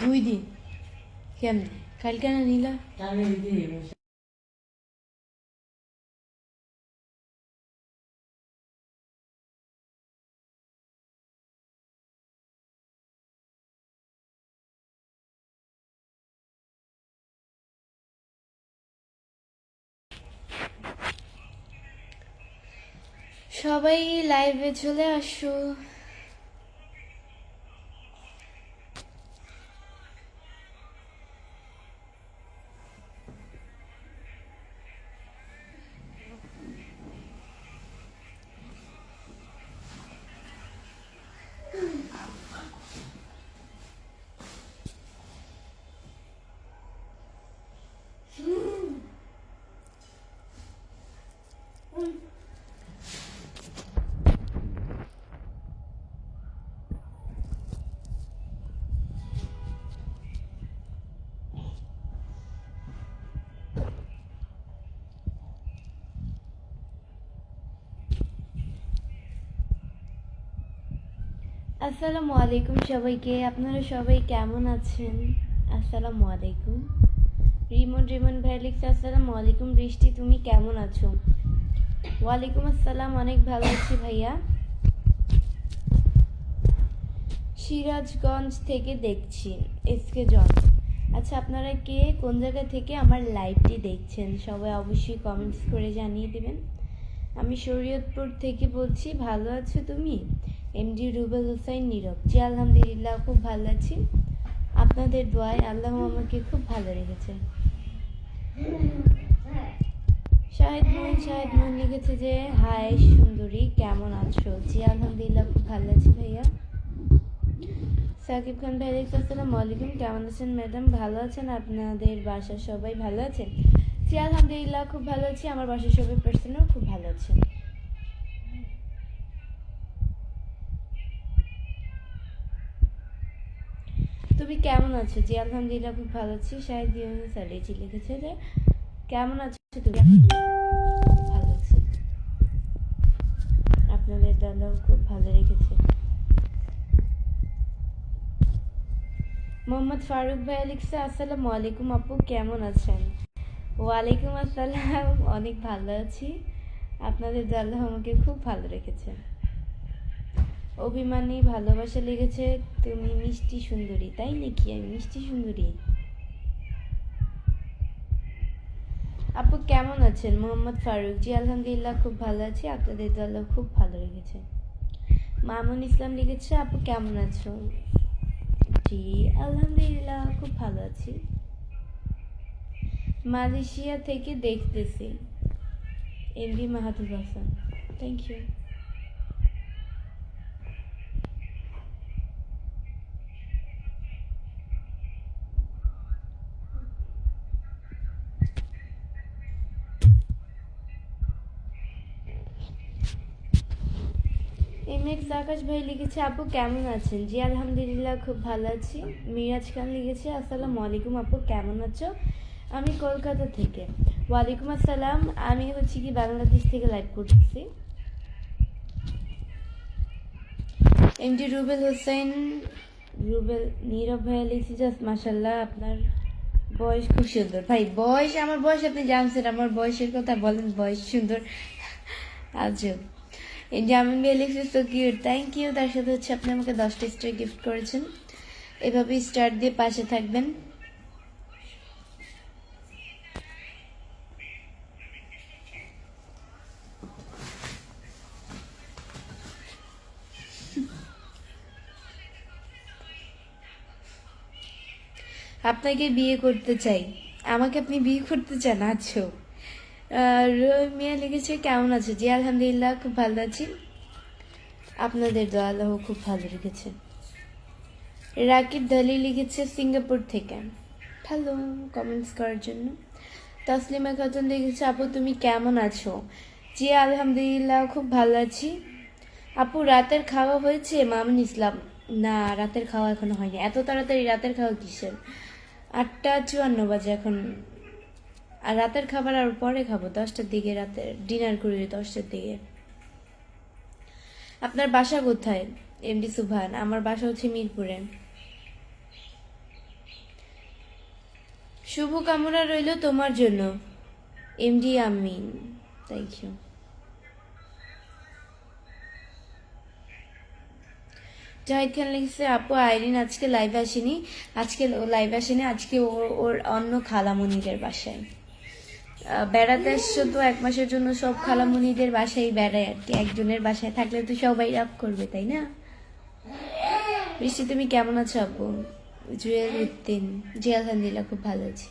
2 দিন কেমনে কালকে না নিলা সবাই লাইভে চলে আসো। আসসালামু আলাইকুম সবাইকে, আপনারা সবাই কেমন আছেন? আসসালামু আলাইকুম। রিমন ভাই লিখছে আসসালামু আলাইকুম। বৃষ্টি তুমি কেমন আছো? ওয়ালাইকুম আসসালাম, অনেক ভালো আছি ভাইয়া। সিরাজগঞ্জ থেকে দেখছি, এসকে জন। আচ্ছা, আপনারা কে কোন জায়গা থেকে আমার লাইভটি দেখছেন সবাই অবশ্যই কমেন্টস করে জানিয়ে দেবেন। আমি শরীয়তপুর থেকে বলছি। ভালো আছো তুমি? এমডি রুবেল হোসাইন নীরব। জি আলহামদুলিল্লাহ, খুব ভালো আছি। আপনাদের দোয়ায় আল্লাহ আমাকে খুব ভালো রেখেছে। শাহেদ মোহন লিখেছে যে হাই সুন্দরী, কেমন আছো? জি আলহামদুলিল্লাহ, খুব ভালো আছি ভাইয়া। সাকিব খান ভাই লিখছে আসসালামু আলাইকুম, কেমন আছেন ম্যাডাম? ভালো আছেন? আপনাদের বাসার সবাই ভালো আছেন? জি আলহামদুলিল্লাহ, খুব ভালো আছি। আমার বাসার সবাই পার্সনও খুব ভালো আছেন। তুমি কেমন আছো? জি আলহামদুলিল্লাহ, খুব ভালো আছি। শাহেদ ইউনুস আলিজি লিখেছে যে কেমন আছো তুমি? ভালো আছি, আপনাদের দলও খুব ভালো রেখেছে। মোহাম্মদ ফারুক ভাই লিখছে আসসালামু আলাইকুম আপু, কেমন আছেন? ওয়ালাইকুম আসসালাম, অনেক ভালো আছি। আপনাদের দল আমাকে খুব ভালো রেখেছে। অভিমানী ভালোবাসা লেগেছে তুমি মিষ্টি সুন্দরী। তাই নাকি? আমি মিষ্টি সুন্দরী? আপু কেমন আছেন? মোহাম্মদ ফারুক। জি আলহামদুলিল্লাহ, খুব ভালো আছি। আপনাদের দল খুব ভালো লেগেছে। মামুন ইসলাম লিখেছে আপু কেমন আছো? জি আলহামদুলিল্লাহ, খুব ভালো আছি। মালয়েশিয়া থেকে দেখতেছি, MD Mahatur Hasan. Thank you. MX Akash ভাই লিখেছে আপু কেমন আছেন? জি আলহামদুলিল্লাহ, খুব ভালো আছি। মিরাজ খান লিখেছে আসসালামু আলাইকুম আপু, কেমন আছো? আমি কলকাতা থেকে। ওয়ালাইকুম আসসালাম। আমি হচ্ছে কি বাংলাদেশ থেকে লাইভ করতেছি। এমডি রুবেল হোসেন রুবেল নীরব ভাইয়া লিখেছে জাস্ট মাশাল্লাহ, আপনার বয়স খুব সুন্দর। ভাই বয়স, আমার বয়স আপনি জানছেন? আমার বয়সের কথা বলেন, বয়স সুন্দর আজব। জামিন ভাই লিখছে সো কিউট, থ্যাংক ইউ। তার সাথে হচ্ছে আপনি আমাকে 10টা স্টার গিফট করেছেন। এভাবেই স্টার দিয়ে পাশে থাকবেন। আপনাকে বিয়ে করতে চাই। আমাকে আপনি বিয়ে করতে চান? আছো। মিয়া লিখেছে কেমন আছে? জি আলহামদুলিল্লাহ, খুব ভালো আছি। আপনাদের দোয়া আল্লাহ খুব ভালো রেখেছে। রাকিব ঢালি লিখেছে সিঙ্গাপুর থেকে। হ্যালো, কমেন্টস করার জন্য। তসলিমা খাতুন লিখেছে আপু তুমি কেমন আছো? জি আলহামদুলিল্লাহ, খুব ভালো আছি। আপু রাতের খাওয়া হয়েছে? মামুন ইসলাম। না, রাতের খাওয়া এখনো হয়নি। এত তাড়াতাড়ি রাতের খাওয়া কিসের? 8:54 বাজে এখন। আর রাতের খাবার আর পরে খাবো, 10টার দিকে রাতের ডিনার করি, 10টার দিকে। আপনার বাসা কোথায়? এমডি সুভান, আমার বাসা হচ্ছে মিরপুরে। শুভকামনা রইল তোমার জন্য, MD Amin. Thank you. Jahid Khan লিখছে, আপু আইরিন আজকে লাইভে আসেনি। আজকে লাইভে আসেনি, আজকে ওর অন্য খালামণিদের বাসায় বেড়াতে আসছো। তো 1 মাসের জন্য সব খালামণিদের বাসায় বেড়ায় আর কি। একজনের বাসায় থাকলে তো সবাই রাগ করবে, তাই না? বৃষ্টি, তুমি কেমন আছো আপু? জুয়েল উদ্দিন, জি আলহামদুলিল্লাহ খুব ভালো আছি।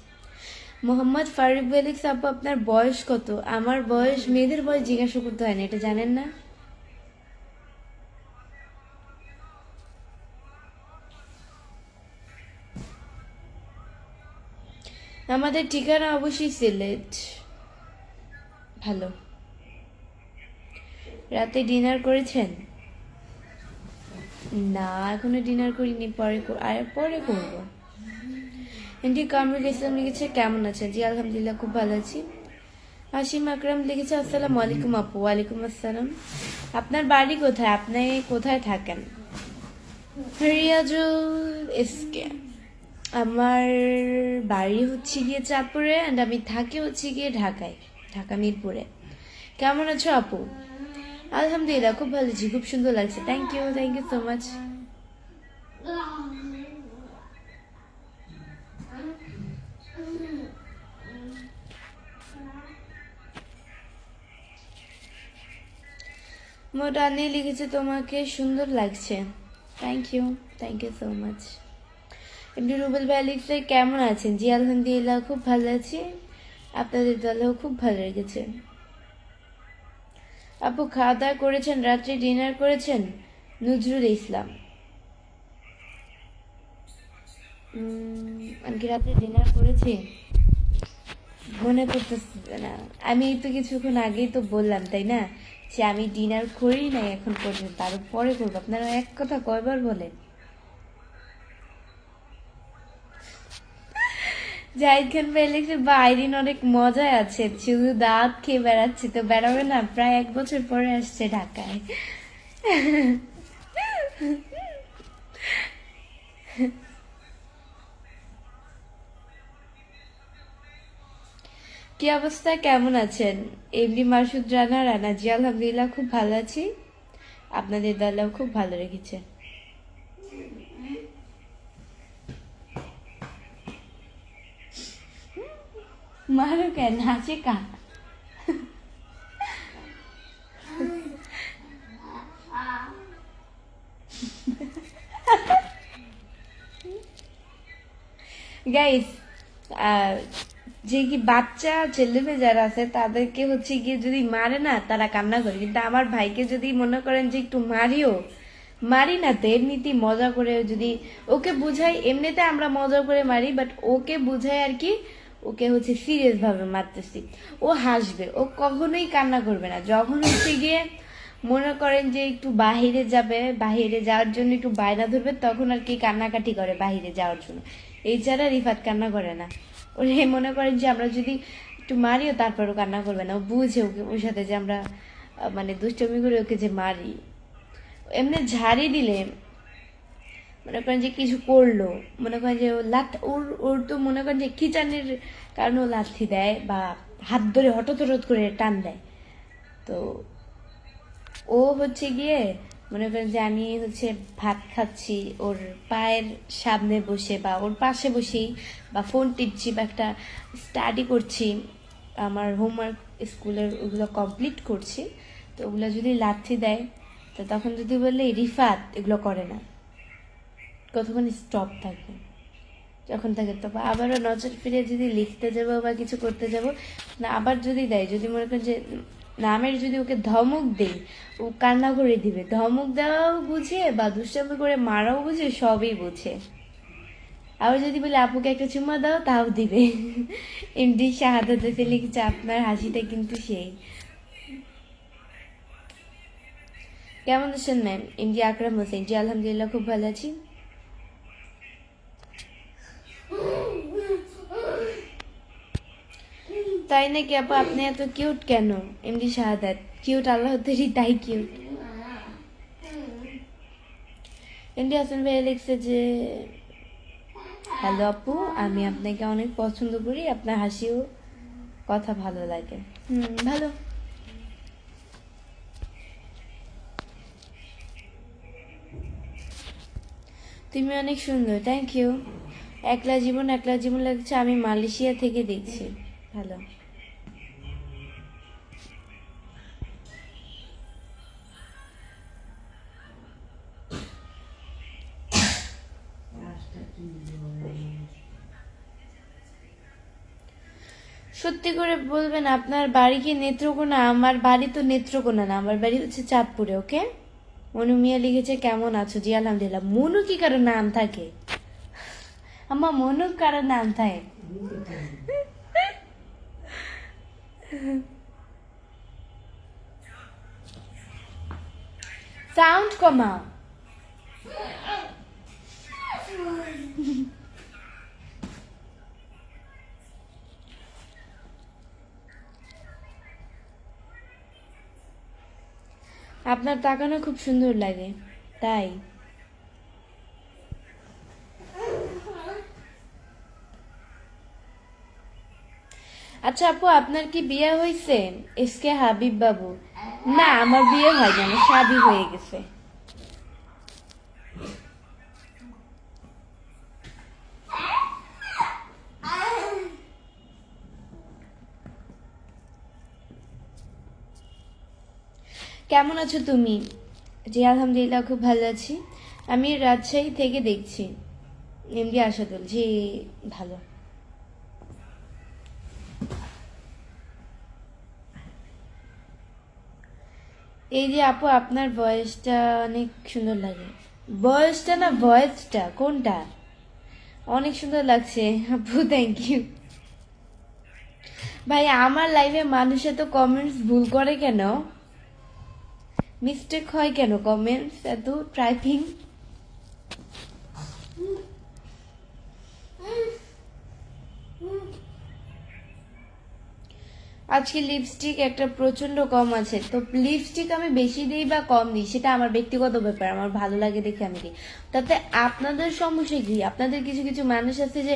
মোহাম্মদ ফারুক বেলিক্স, আপু আপনার বয়স কত? আমার বয়স, মেয়েদের বয়স জিজ্ঞাসা করতে হয় না, এটা জানেন না? আমাদের ঠিকানা অবশ্যই সিলেট। ভালো। রাতে ডিনার করেছেন? না, এখনো ডিনার করিনি, পরে করবো। এনটি কামরুল ইসলাম লিখেছে, কেমন আছে? জি আলহামদুলিল্লাহ খুব ভালো আছি। হাসিম আকরাম লিখেছে, আসসালামু আলাইকুম আপু। ওয়ালাইকুম আসসালাম। আপনার বাড়ি কোথায়? আপনি কোথায় থাকেন? রিয়াজুল এসকে, আমার বাড়ি হচ্ছে গিয়ে চাঁদপুরে, অ্যান্ড আমি থাকি হচ্ছে গিয়ে ঢাকায়, ঢাকা মিরপুরে। কেমন আছো আপু? আলহামদুলিল্লাহ খুব ভালো আছি, খুব সুন্দর লাগছে। Thank you so much. মোটানি লিখেছে, তোমাকে সুন্দর লাগছে। Thank you so much. এমনি রুবেল ভাই লিখছে, কেমন আছেন? জি আলহামদুলিল্লাহ খুব ভালো আছি, আপনাদের দলেও খুব ভালো লেগেছে। আপু খাওয়া দাওয়া করেছেন? রাত্রে ডিনার করেছেন? নজরুল ইসলাম, আমি কি রাত্রে ডিনার করেছি মনে করতেছি না। আমি তো কিছুক্ষণ আগেই তো বললাম, তাই না, যে আমি ডিনার করি নাই এখন পর্যন্ত, আরো পরে করবো। আপনারা এক কথা কয়বার বলেন? জাহিদ খান ভাই লিখছে, বা আইরিন অনেক মজায় আছে, শুধু দাঁত খেয়ে বেড়াচ্ছি। তো বেড়াবে না, প্রায় 1 বছর পরে আসছে ঢাকায়। কি অবস্থা, কেমন আছেন? এমডি মাসুদ রানা, রানা জি আলহামদুলিল্লাহ খুব ভালো আছি, আপনাদের দলেও খুব ভালো রেখেছে। মারো কেন, হাসে কা? গাইস, যে কি বাচ্চা ছেলেমেয়ে যারা আছে তাদেরকে হচ্ছে গিয়ে যদি মারে না, তারা কান্না করে। কিন্তু আমার ভাইকে যদি মনে করেন যে একটু মারিও, মারি না তো, এমনিতেই মজা করে যদি ওকে বুঝাই, এমনিতে আমরা মজা করে মারি, বাট ওকে বুঝাই আর কি, ওকে হচ্ছে সিরিয়াস ভাবে মারতেছি, ও হাসবে, ও কখনোই কান্না করবে না। যখন হচ্ছে গিয়ে মনে করেন যে একটু বাহিরে যাবে, বাহিরে যাওয়ার জন্য একটু বায়না ধরবে, তখন আর কি কান্নাকাটি করে বাহিরে যাওয়ার জন্য। এছাড়া রিফাত কান্না করে না। ওরে মনে করেন যে আমরা যদি একটু মারিও, তারপরও কান্না করবে না। ও বুঝে ওকে, ওর সাথে যে আমরা মানে দুষ্টমি করে ওকে যে মারি। এমনি ঝাড়ি দিলে মনে করেন যে কিছু করলো, মনে করেন যে ওর ওর তো মনে করেন যে খিচানির কারণে ও লাথি দেয়, বা হাত ধরে হঠাৎ করে টান দেয়। তো ও হচ্ছে গিয়ে মনে করেন যে আমি হচ্ছে ভাত খাচ্ছি ওর পায়ের সামনে বসে, বা ওর পাশে বসেই, বা ফোন টিপছি, বা একটা স্টাডি করছি, আমার হোমওয়ার্ক স্কুলের ওগুলো কমপ্লিট করছি, তো ওগুলো যদি লাথি দেয়, তো তখন যদি বললে রিফাত এগুলো করে না, কতক্ষণ স্টপ থাকবে, যখন থাকে তো আবারও নজর ফিরে যদি লিখতে যাবো বা কিছু করতে যাব না, আবার যদি দেয়, যদি মনে করেন যে নামের যদি ওকে ধমক দেই, ও কান্না করে দিবে। ধমক দেওয়াও বুঝে, বা দুষ্টামি করে মারাও বুঝে, সবই বুঝে। আবার যদি বলে আপুকে একটা চুমা দাও, তাও দিবে। এমডি শাহাদাত লিখছে, আপনার হাসিটা কিন্তু সেই। কেমন আছেন ম্যাম? এমডি আকরাম হোসেন, জি আলহামদুলিল্লাহ খুব ভালো আছি। তাই নাকি আপু, আপনি এত কিউট কেন? এমডি শাহাদাত কিউট, আল্লাহ তৈরি তাই কিউট। এমডি হাসান ভাইয়া লিখছে যে হ্যালো আপু, আমি আপনাকে অনেক পছন্দ করি, আপনার হাসিও কথা ভালো লাগে। ভালো। তুমি অনেক সুন্দর, থ্যাংক ইউ। একলা জীবন লাগছে, আমি মালয়েশিয়া থেকে দেখছি। ভালো। সত্যি করে বলবেন আপনার বাড়ি কি নেত্রকোনা? আমার বাড়ি তো নেত্রকোনা না, আমার বাড়ি হচ্ছে চাঁদপুরে। ওকে। মনু মিয়া লিখেছে কেমন আছো? জি আলহামদুলিল্লাহ। মনু কি কারো নাম থাকে? আমার মনু কারো নাম থাকে? সাউন্ড কমাও। আপনার তাকানো খুব সুন্দর লাগে, তাই। আচ্ছা আপু, আপনার কি বিয়ে হয়েছে? এসকে হাবিব বাবু। না, আমার বিয়ে হয় না, আমার শাদী হয়ে গেছে। কেমন আছো তুমি? জি আলহামদুলিল্লাহ, খুব ভালো আছি। আমি রাজশাহী থেকে দেখছি। এমডি আশাদুল। জি ভালো। এই যে আপু, আপনার ভয়েসটা অনেক সুন্দর লাগে। বয়সটা না ভয়েসটা, কোনটা? অনেক সুন্দর লাগছে আপু, থ্যাংক ইউ। ভাই, আমার লাইভে মানুষ এত কমেন্টস ভুল করে কেন? মিস্টেক হয় কেন? কমেন্টস এত টাইপিং। আজকে লিপস্টিক একটা প্রচন্ড কম আছে, তো লিপস্টিক আমি বেশি দিই বা কম দিই সেটা আমার ব্যক্তিগত ব্যাপার, আমার ভালো লাগে দেখে আমি দিই। তাতে আপনাদের সমস্যা কি? আপনাদের কিছু কিছু মানুষ আছে যে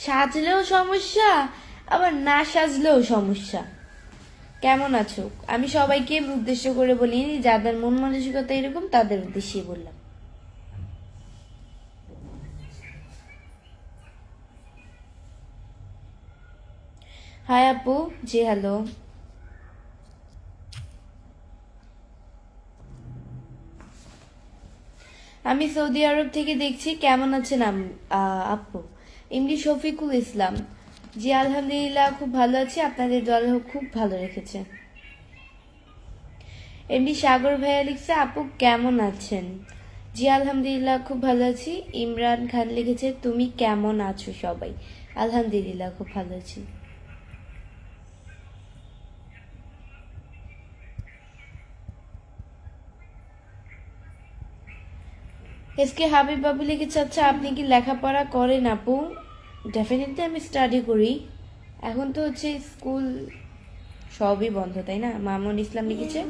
সাজলেও সমস্যা, আবার না সাজলেও সমস্যা। কেমন আছো? আমি সবাইকে উদ্দেশ্য করে বলিনি, যাদের মন মানসিকতা এরকম তাদের উদ্দেশ্যে বললাম। হাই আপু। জি হ্যালো। আমি সৌদি আরব থেকে দেখছি। কেমন আছেন আপু? এমডি শফিকুল ইসলাম। জি আলহামদুলিল্লাহ, খুব ভালো আছি, আপনাদের দল খুব ভালো রেখেছে। এমডি সাগর ভাইয়া লিখছে আপু কেমন আছেন? জি আলহামদুলিল্লাহ, খুব ভালো আছি। ইমরান খান লিখেছে তুমি কেমন আছো সবাই? আলহামদুলিল্লাহ, খুব ভালো আছি। এসকে হাবিব বাবু লিখেছে আচ্ছা আপনি কি লেখাপড়া করেন আপু? ডেফিনেটলি আমি স্টাডি করি। এখন তো হচ্ছে স্কুল সবই বন্ধ, তাই না? মামুন ইসলাম লিখেছে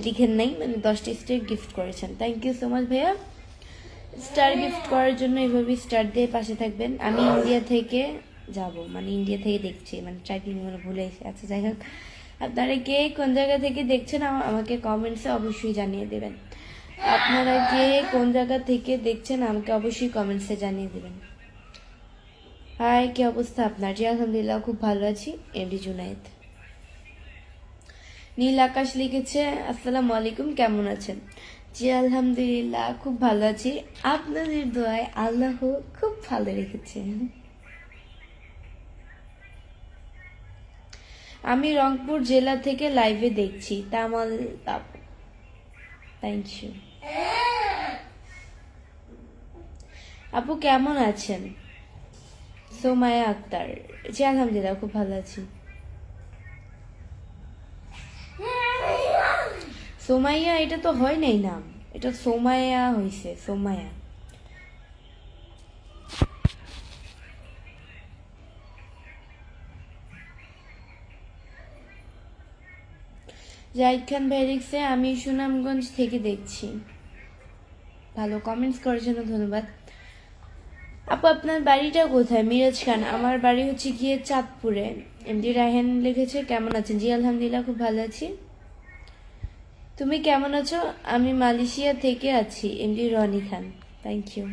লিখেন নাই, মানে 10টি স্টার গিফট করেছেন। থ্যাংক ইউ সো মাচ ভাইয়া। স্টার গিফট করার জন্য এভাবেই স্টার দিয়ে পাশে থাকবেন। আমি ইন্ডিয়া থেকে যাব, মানে ইন্ডিয়া থেকে দেখছি, মানে টাইপিং মানে ভুলে এসে। আচ্ছা যাই হোক, আপনারা কে কোন জায়গা থেকে দেখছেন আমাকে কমেন্টসে অবশ্যই জানিয়ে দেবেন। আপনারা কে কোন জায়গা থেকে দেখছেন আমাকে অবশ্যই কমেন্টসে জানিয়ে দেবেন। হাই, কি অবস্থা আপনার? জি আলহামদুলিল্লাহ, খুব ভালো আছি। এমডি জুনায়েদ। নীল আকাশ লিখেছে আসসালামু আলাইকুম, কেমন আছেন? জি আলহামদুলিল্লাহ, খুব ভালো আছি, আপনাদের দোয়ায় আল্লাহ খুব ভালো রেখেছে। আমি রংপুর জেলা থেকে লাইভে দেখছি। তামাল আপু, থ্যাংক ইউ। আপু কেমন আছেন? সোমায়া আক্তার। জি আলহামদুলিল্লাহ, খুব ভালো আছি। সোমাইয়া এটা তো হয় নাই নাম, এটা সোমায়া হইছে, সোমায়া। জাহিদ খান ভাই লিখছে আমি সুনামগঞ্জ থেকে দেখছি। ভালো কমেন্টস করার জন্য ধন্যবাদ। আপু আপনার বাড়িটা কোথায়? মিরাজ খান, আমার বাড়ি হচ্ছে গিয়ে চাঁদপুরে। এমডি রায়হান লিখেছে কেমন আছেন? জি আলহামদুলিল্লাহ খুব ভালো আছি। তুমি কেমন আছো? আমি মালয়েশিয়া থেকে আছি। MD Roni Khan, thank you.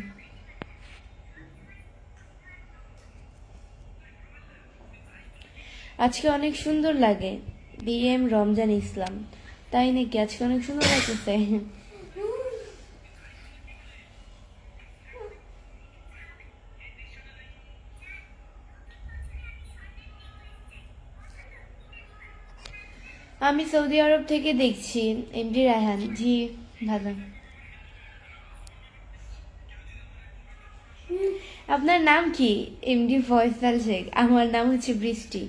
আজকে অনেক সুন্দর লাগে। বিএম রমজান ইসলাম, তাই নাকি? আজকে অনেক সুন্দর লাগতেছে। আমি সৌদি আরব থেকে দেখছি। এমডি রায়হান, জি ভালো। আপনার নাম কি? এমডি ফয়সাল শেখ, আমার নাম হচ্ছে বৃষ্টি।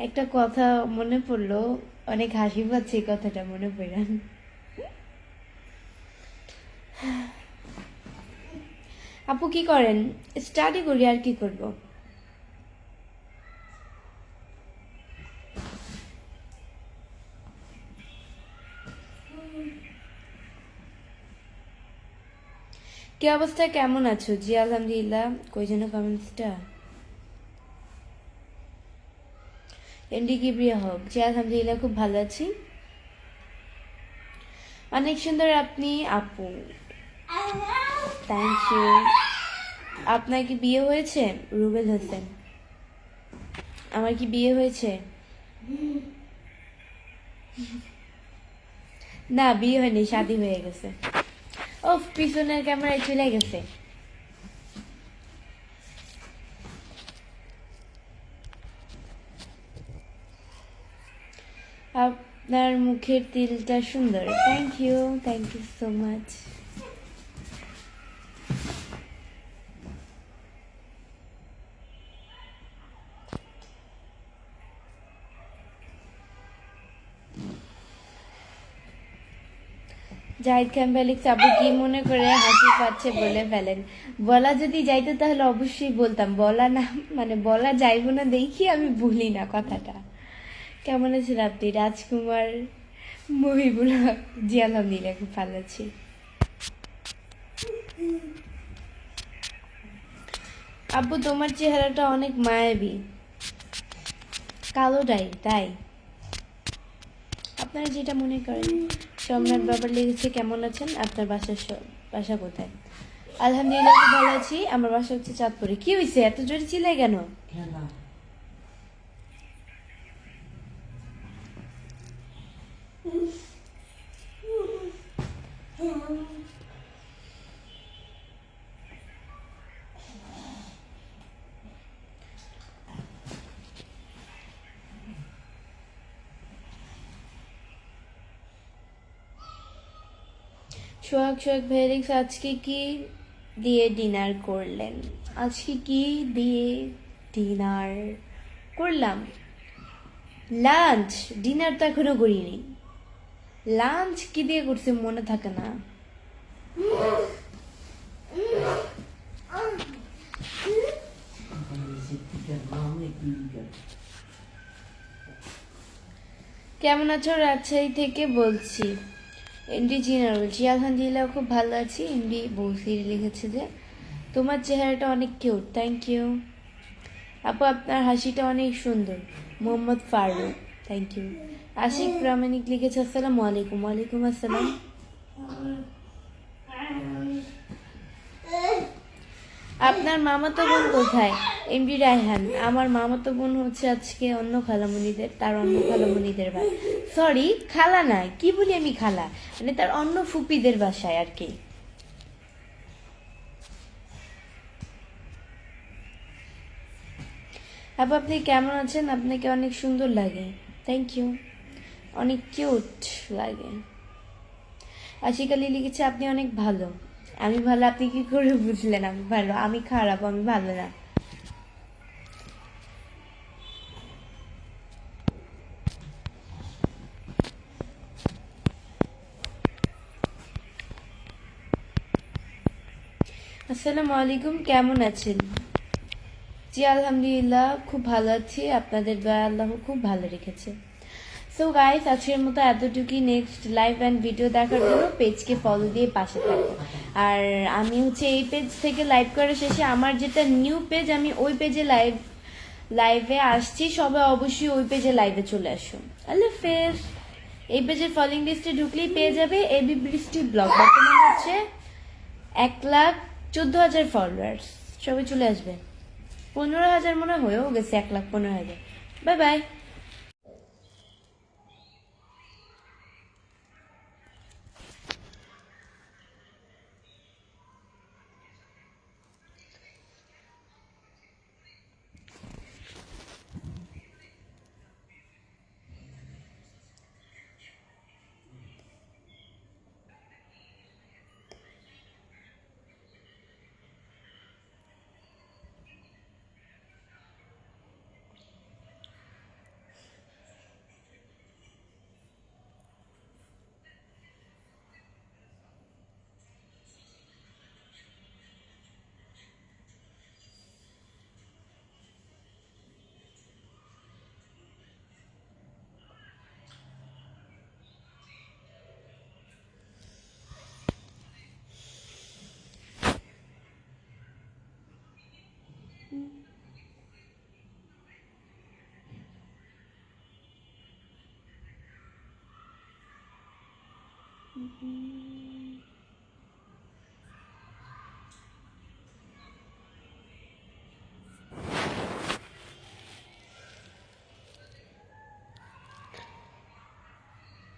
একটা কথা মনে পড়লো, অনেক হাসি পাচ্ছে এই কথাটা মনে পড়ে। আপু কি করেন? স্টাডি করি, আর কি করব। কি অবস্থা, কেমন আছো? জি আলহামদুলিল্লাহ। কই যেন কমেন্টসটা? এমডি কিবরিয়া হক, জি আলহামদুলিল্লাহ খুব ভালো আছি। অনেক সুন্দর আপনি আপু, থ্যাংক ইউ। আপনার কি বিয়ে হয়েছে? রুবেল হোসেন, আমার কি বিয়ে হয়েছে? না, বিয়ে হয়নি, শাদী হয়ে গেছে। ও, পিছনের ক্যামেরায় চলে গেছে। আপনার মুখের তিলটা সুন্দর, thank you, thank you so much. Zahid Khan Felix, আপু কি মনে করে হাসি পাচ্ছে বলে ফেলেন? বলা যদি যাইতো তাহলে অবশ্যই বলতাম, বলা না মানে বলা যাইবো না দেখি আমি বলি না কথাটা। কেমন আছেন আপনি? রাজকুমার মহিবুল হক, জি আলহামদুলিল্লাহ খুব ভালো আছি। আব্বু তোমার চেহারাটা অনেক মায়াবী, কালোটাই তাই, আপনারা যেটা মনে করেন। সম্রাট বাবার লিখেছে কেমন আছেন? আপনার বাসা কোথায়? আলহামদুলিল্লাহ খুব ভালো আছি, আমার বাসা হচ্ছে চাঁদপুরে। কি হয়েছে, এত জোরে চিল্লাই কেন? সোহাগ ভেরিক্স, আজকে কি দিয়ে ডিনার করলেন? আজকে কি দিয়ে ডিনার করলাম? লাঞ্চ, ডিনার তো এখনো করিনি। লাঞ্চ কি দিয়ে করছে মনে থাকে না। কেমন আছো? রাজশাহী থেকে বলছি। এমডি জিনার বলছি, আলহামদুলিল্লাহ খুব ভালো আছি। এমডি বৌসির লিখেছে যে তোমার চেহারাটা অনেক কিউট, থ্যাংক ইউ আপু, আপনার হাসিটা অনেক সুন্দর। Mohammad Faruk, thank you. আশিক প্রামাণিক লিখেছে আসসালামু আলাইকুম। ওয়ালাইকুম আসসালাম। আপনার মামাতো বোন কোথায়? এমডি রায়হান, আমার মামাতো বোন হচ্ছে আজকে অন্য খালামণিদের, তার অন্য খালামণিদের বাড়ি, সরি খালা না, কি বলি আমি, খালা মানে তার অন্য ফুপিদের বাসায় আর কি। আপু আপনি কেমন আছেন? আপনাকে অনেক সুন্দর লাগে, থ্যাংক ইউ, অনেক কিউট লাগে। আশিক আলী লিখেছে আপনি অনেক ভালো। আমি ভালো, আপনি কি করে বুঝলেন আমি ভালো? আমি খারাপ, আমি ভালো না। আসসালামু আলাইকুম, কেমন আছেন? জি আলহামদুলিল্লাহ খুব ভালো আছি, আপনাদের দয়া আল্লাহ খুব ভালো রেখেছে। সো গাইস, আজকের মতো এতটুকুই। নেক্সট লাইভ অ্যান্ড ভিডিও দেখার জন্য পেজকে ফলো দিয়ে পাশে থাকো। আর আমি হচ্ছে এই পেজ থেকে লাইভ করার শেষে আমার যেটা নিউ পেজ, আমি ওই পেজে লাইভে আসছি। সবাই অবশ্যই ওই পেজে লাইভে চলে আসো। আল্লাহ হাফেজ। এই পেজের ফলোইং লিস্টে ঢুকলেই পেয়ে যাবে এবি বৃষ্টি ব্লগ। বর্তমানে হচ্ছে 1,14,000 ফলোয়ার্স। সবাই চলে আসবে। 15,000 মনে হয়েও গেছে, 1,15,000। Bye bye.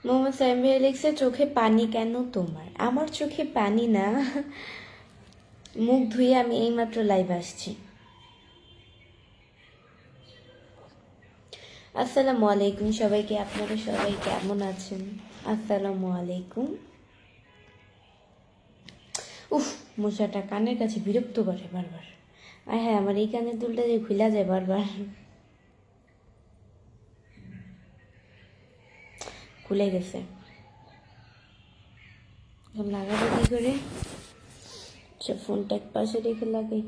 মোহাম্মদ সাইম ভাই লিখছে, চোখে পানি কেন তোমার? আমার চোখে পানি না, মুখ ধুয়ে আমি এইমাত্র লাইভ আসছি। আসসালামু আলাইকুম সবাইকে। আপনারা সবাই কেমন আছেন? আসসালামু আলাইকুম। উফ, মশাটা কানের কাছে বিরক্ত করে বারবার। আর হ্যাঁ, আমার এই কানের দুলটা যে খুলা যায় বারবার। খুলে গেছে, এখন লাগাবো কি করে? আচ্ছা, ফোনটা এক পাশে রেখে লাগাই।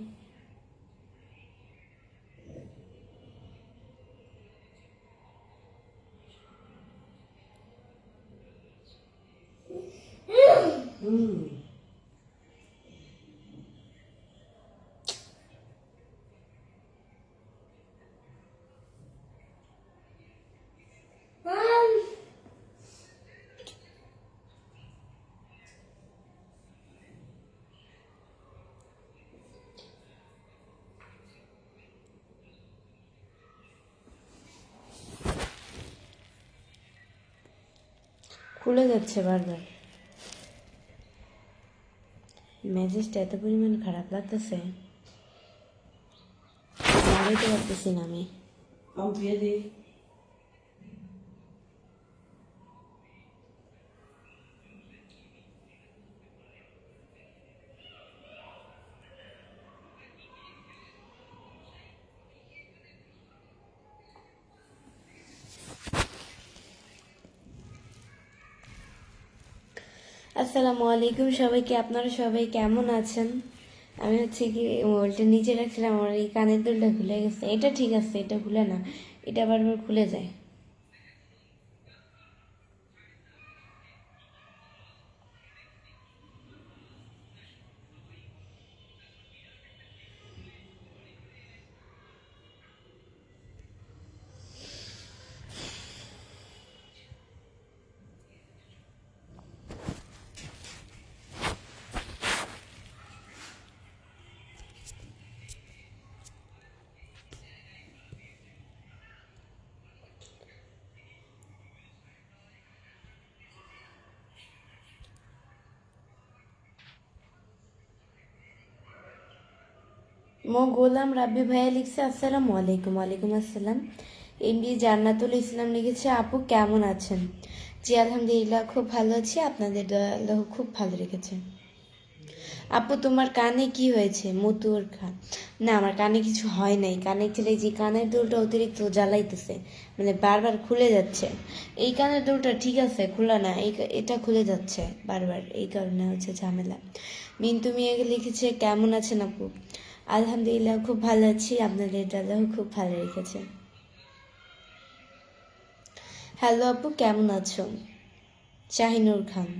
খুলে যাচ্ছে বারবার। মেজাজটা এত পরিমাণ খারাপ লাগতেছে, লাগাইতে পারতেছি না আমি। আসসালামু আলাইকুম সবাইকে। আপনারা সবাই কেমন আছেন? আমি হচ্ছে কি মোবাইলটা নিচে রাখছিলাম, আমার এই কানের দুলটা খুলে গেছে। এটা ঠিক আছে, এটা খুলে না, এটা বারবার খুলে যায়। গোলাম রাব্বি ভাইয়া লিখছে, আসসালামু আলাইকুম। ওয়ালাইকুম আসসালাম। এমডি জান্নাতুল ইসলাম লিখেছে, আপু কেমন আছেন? জি আলহামদুলিল্লাহ, খুব ভালো আছি। আপনাদের দয়া, আল্লাহ খুব ভালো রেখেছে। আপু তোমার কানে কি হয়েছে? মতুর খান। না, আমার কানে কিছু হয় নাই। কানে ছেলে যে কানের দুলটা অতিরিক্ত জ্বালাইতেছে, মানে বারবার খুলে যাচ্ছে। এই কানের দুলটা ঠিক আছে, খোলা না, এটা খুলে যাচ্ছে বারবার, এই কারণে হচ্ছে ঝামেলা। মিন্টু মিয়া লিখেছে, কেমন আছেন আপু? আলহামদুলিল্লাহ, খুব ভালো আছি। আপনাদের আল্লাহ খুব ভালো রেখেছে। হ্যালো আপু, কেমন আছো? শাহিনুর খান।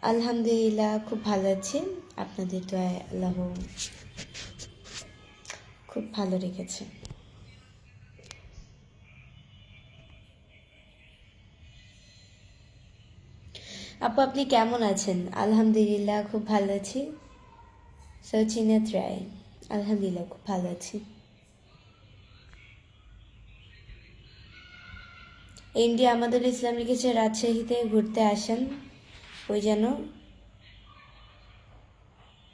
আলহামদুলিল্লাহ, খুব ভালো আছি। আপনাদের দোয়ায় আল্লাহ খুব ভালো রেখেছে। আপু, আপনি কেমন আছেন? আলহামদুলিল্লাহ, খুব ভালো আছি। সচিনাথ রায়। আলহামদুলিল্লাহ, খুব ভালো আছি। ইন্ডিয়া আমাদের ইসলাম লিখেছে রাজশাহীতে ঘুরতে আসেন। ওই যেন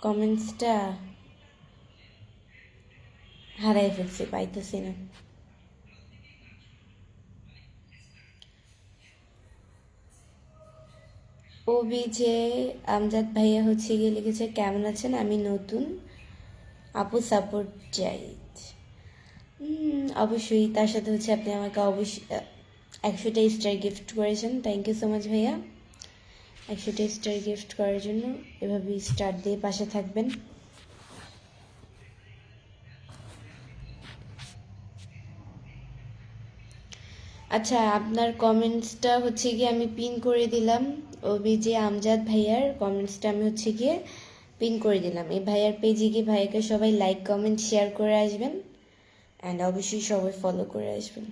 কমেন্টসটা হারাই ফেলছি, পাইতেছি না। যে আমজাদ ভাইয়া হচ্ছে গিয়ে লিখেছে কেমন আছেন, আমি নতুন, আপু সাপোর্ট চাই। অবশ্যই, তার সাথে হচ্ছে আপনি আমাকে অবশ্যই 100টা স্টার গিফট করেছেন। থ্যাংক ইউ সো মাচ ভাইয়া, 100টা স্টার গিফট করার জন্য। এভাবেই স্টার দিয়ে পাশে থাকবেন। আচ্ছা, আপনার কমেন্টসটা হচ্ছে গিয়ে আমি পিন করে দিলাম। যে আমজাদ ভাইয়ার কমেন্টসটা আমি হচ্ছে গিয়ে পিন করে দিলাম। এই ভাইয়ার পেজে গিয়ে ভাইয়াকে সবাই লাইক কমেন্ট শেয়ার করে আসবেন, অ্যান্ড অবশ্যই সবাই ফলো করে আসবেন।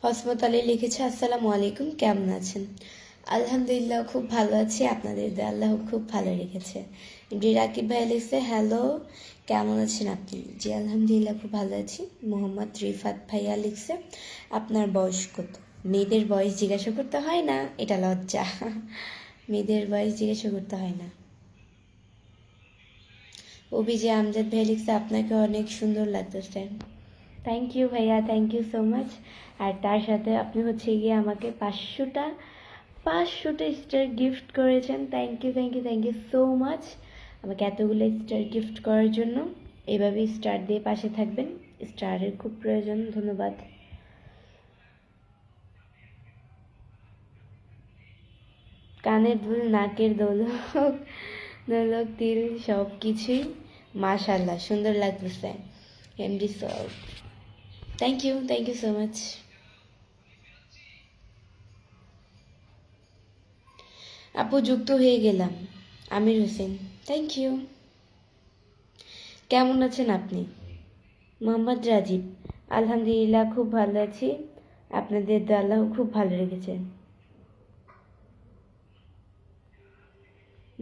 হসমত আলী লিখেছে আসসালামু আলাইকুম, কেমন আছেন? আলহামদুলিল্লাহ, খুব ভালো আছি। আপনাদের দোয়ায় আল্লাহ খুব ভালো রেখেছে। রাকিব ভাই লিখছে হ্যালো, কেমন আছেন আপনি? জি আলহামদুলিল্লাহ, খুব ভালো আছি। মোহাম্মদ রিফাত ভাইয়া লিখছে আপনার বয়স কত? মেয়েদের বয়স জিজ্ঞাসা করতে হয় না, এটা লজ্জা। মেয়েদের বয়স জিজ্ঞাসা করতে হয় না। যে আমজাদ ভাই লিখছে আপনাকে অনেক সুন্দর লাগতেছে। থ্যাংক ইউ ভাইয়া, থ্যাংক ইউ সো মাচ। আর তার সাথে আপনি হচ্ছে গিয়ে আমাকে 500টা স্টার গিফট করেছেন। Thank you, thank you, thank you so much আমাকে এতগুলো স্টার গিফট করার জন্য। এভাবেই স্টার দিয়ে পাশে থাকবেন, স্টারের খুব প্রয়োজন। ধন্যবাদ। কানের দুল, নাকের দোলক, দোলক, তিল, সব কিছুই মাশাল্লাহ সুন্দর লাগতেছে। এমডি সব, থ্যাংক ইউ সো মাচ। আপু, যুক্ত হয়ে গেলাম। Amir Hossain, thank you. কেমন আছেন আপনি? মোহাম্মদ রাজীব, আলহামদুলিল্লাহ, খুব ভালো আছি। আপনাদের দোয়া আল্লাহ খুব ভালো রেখেছে।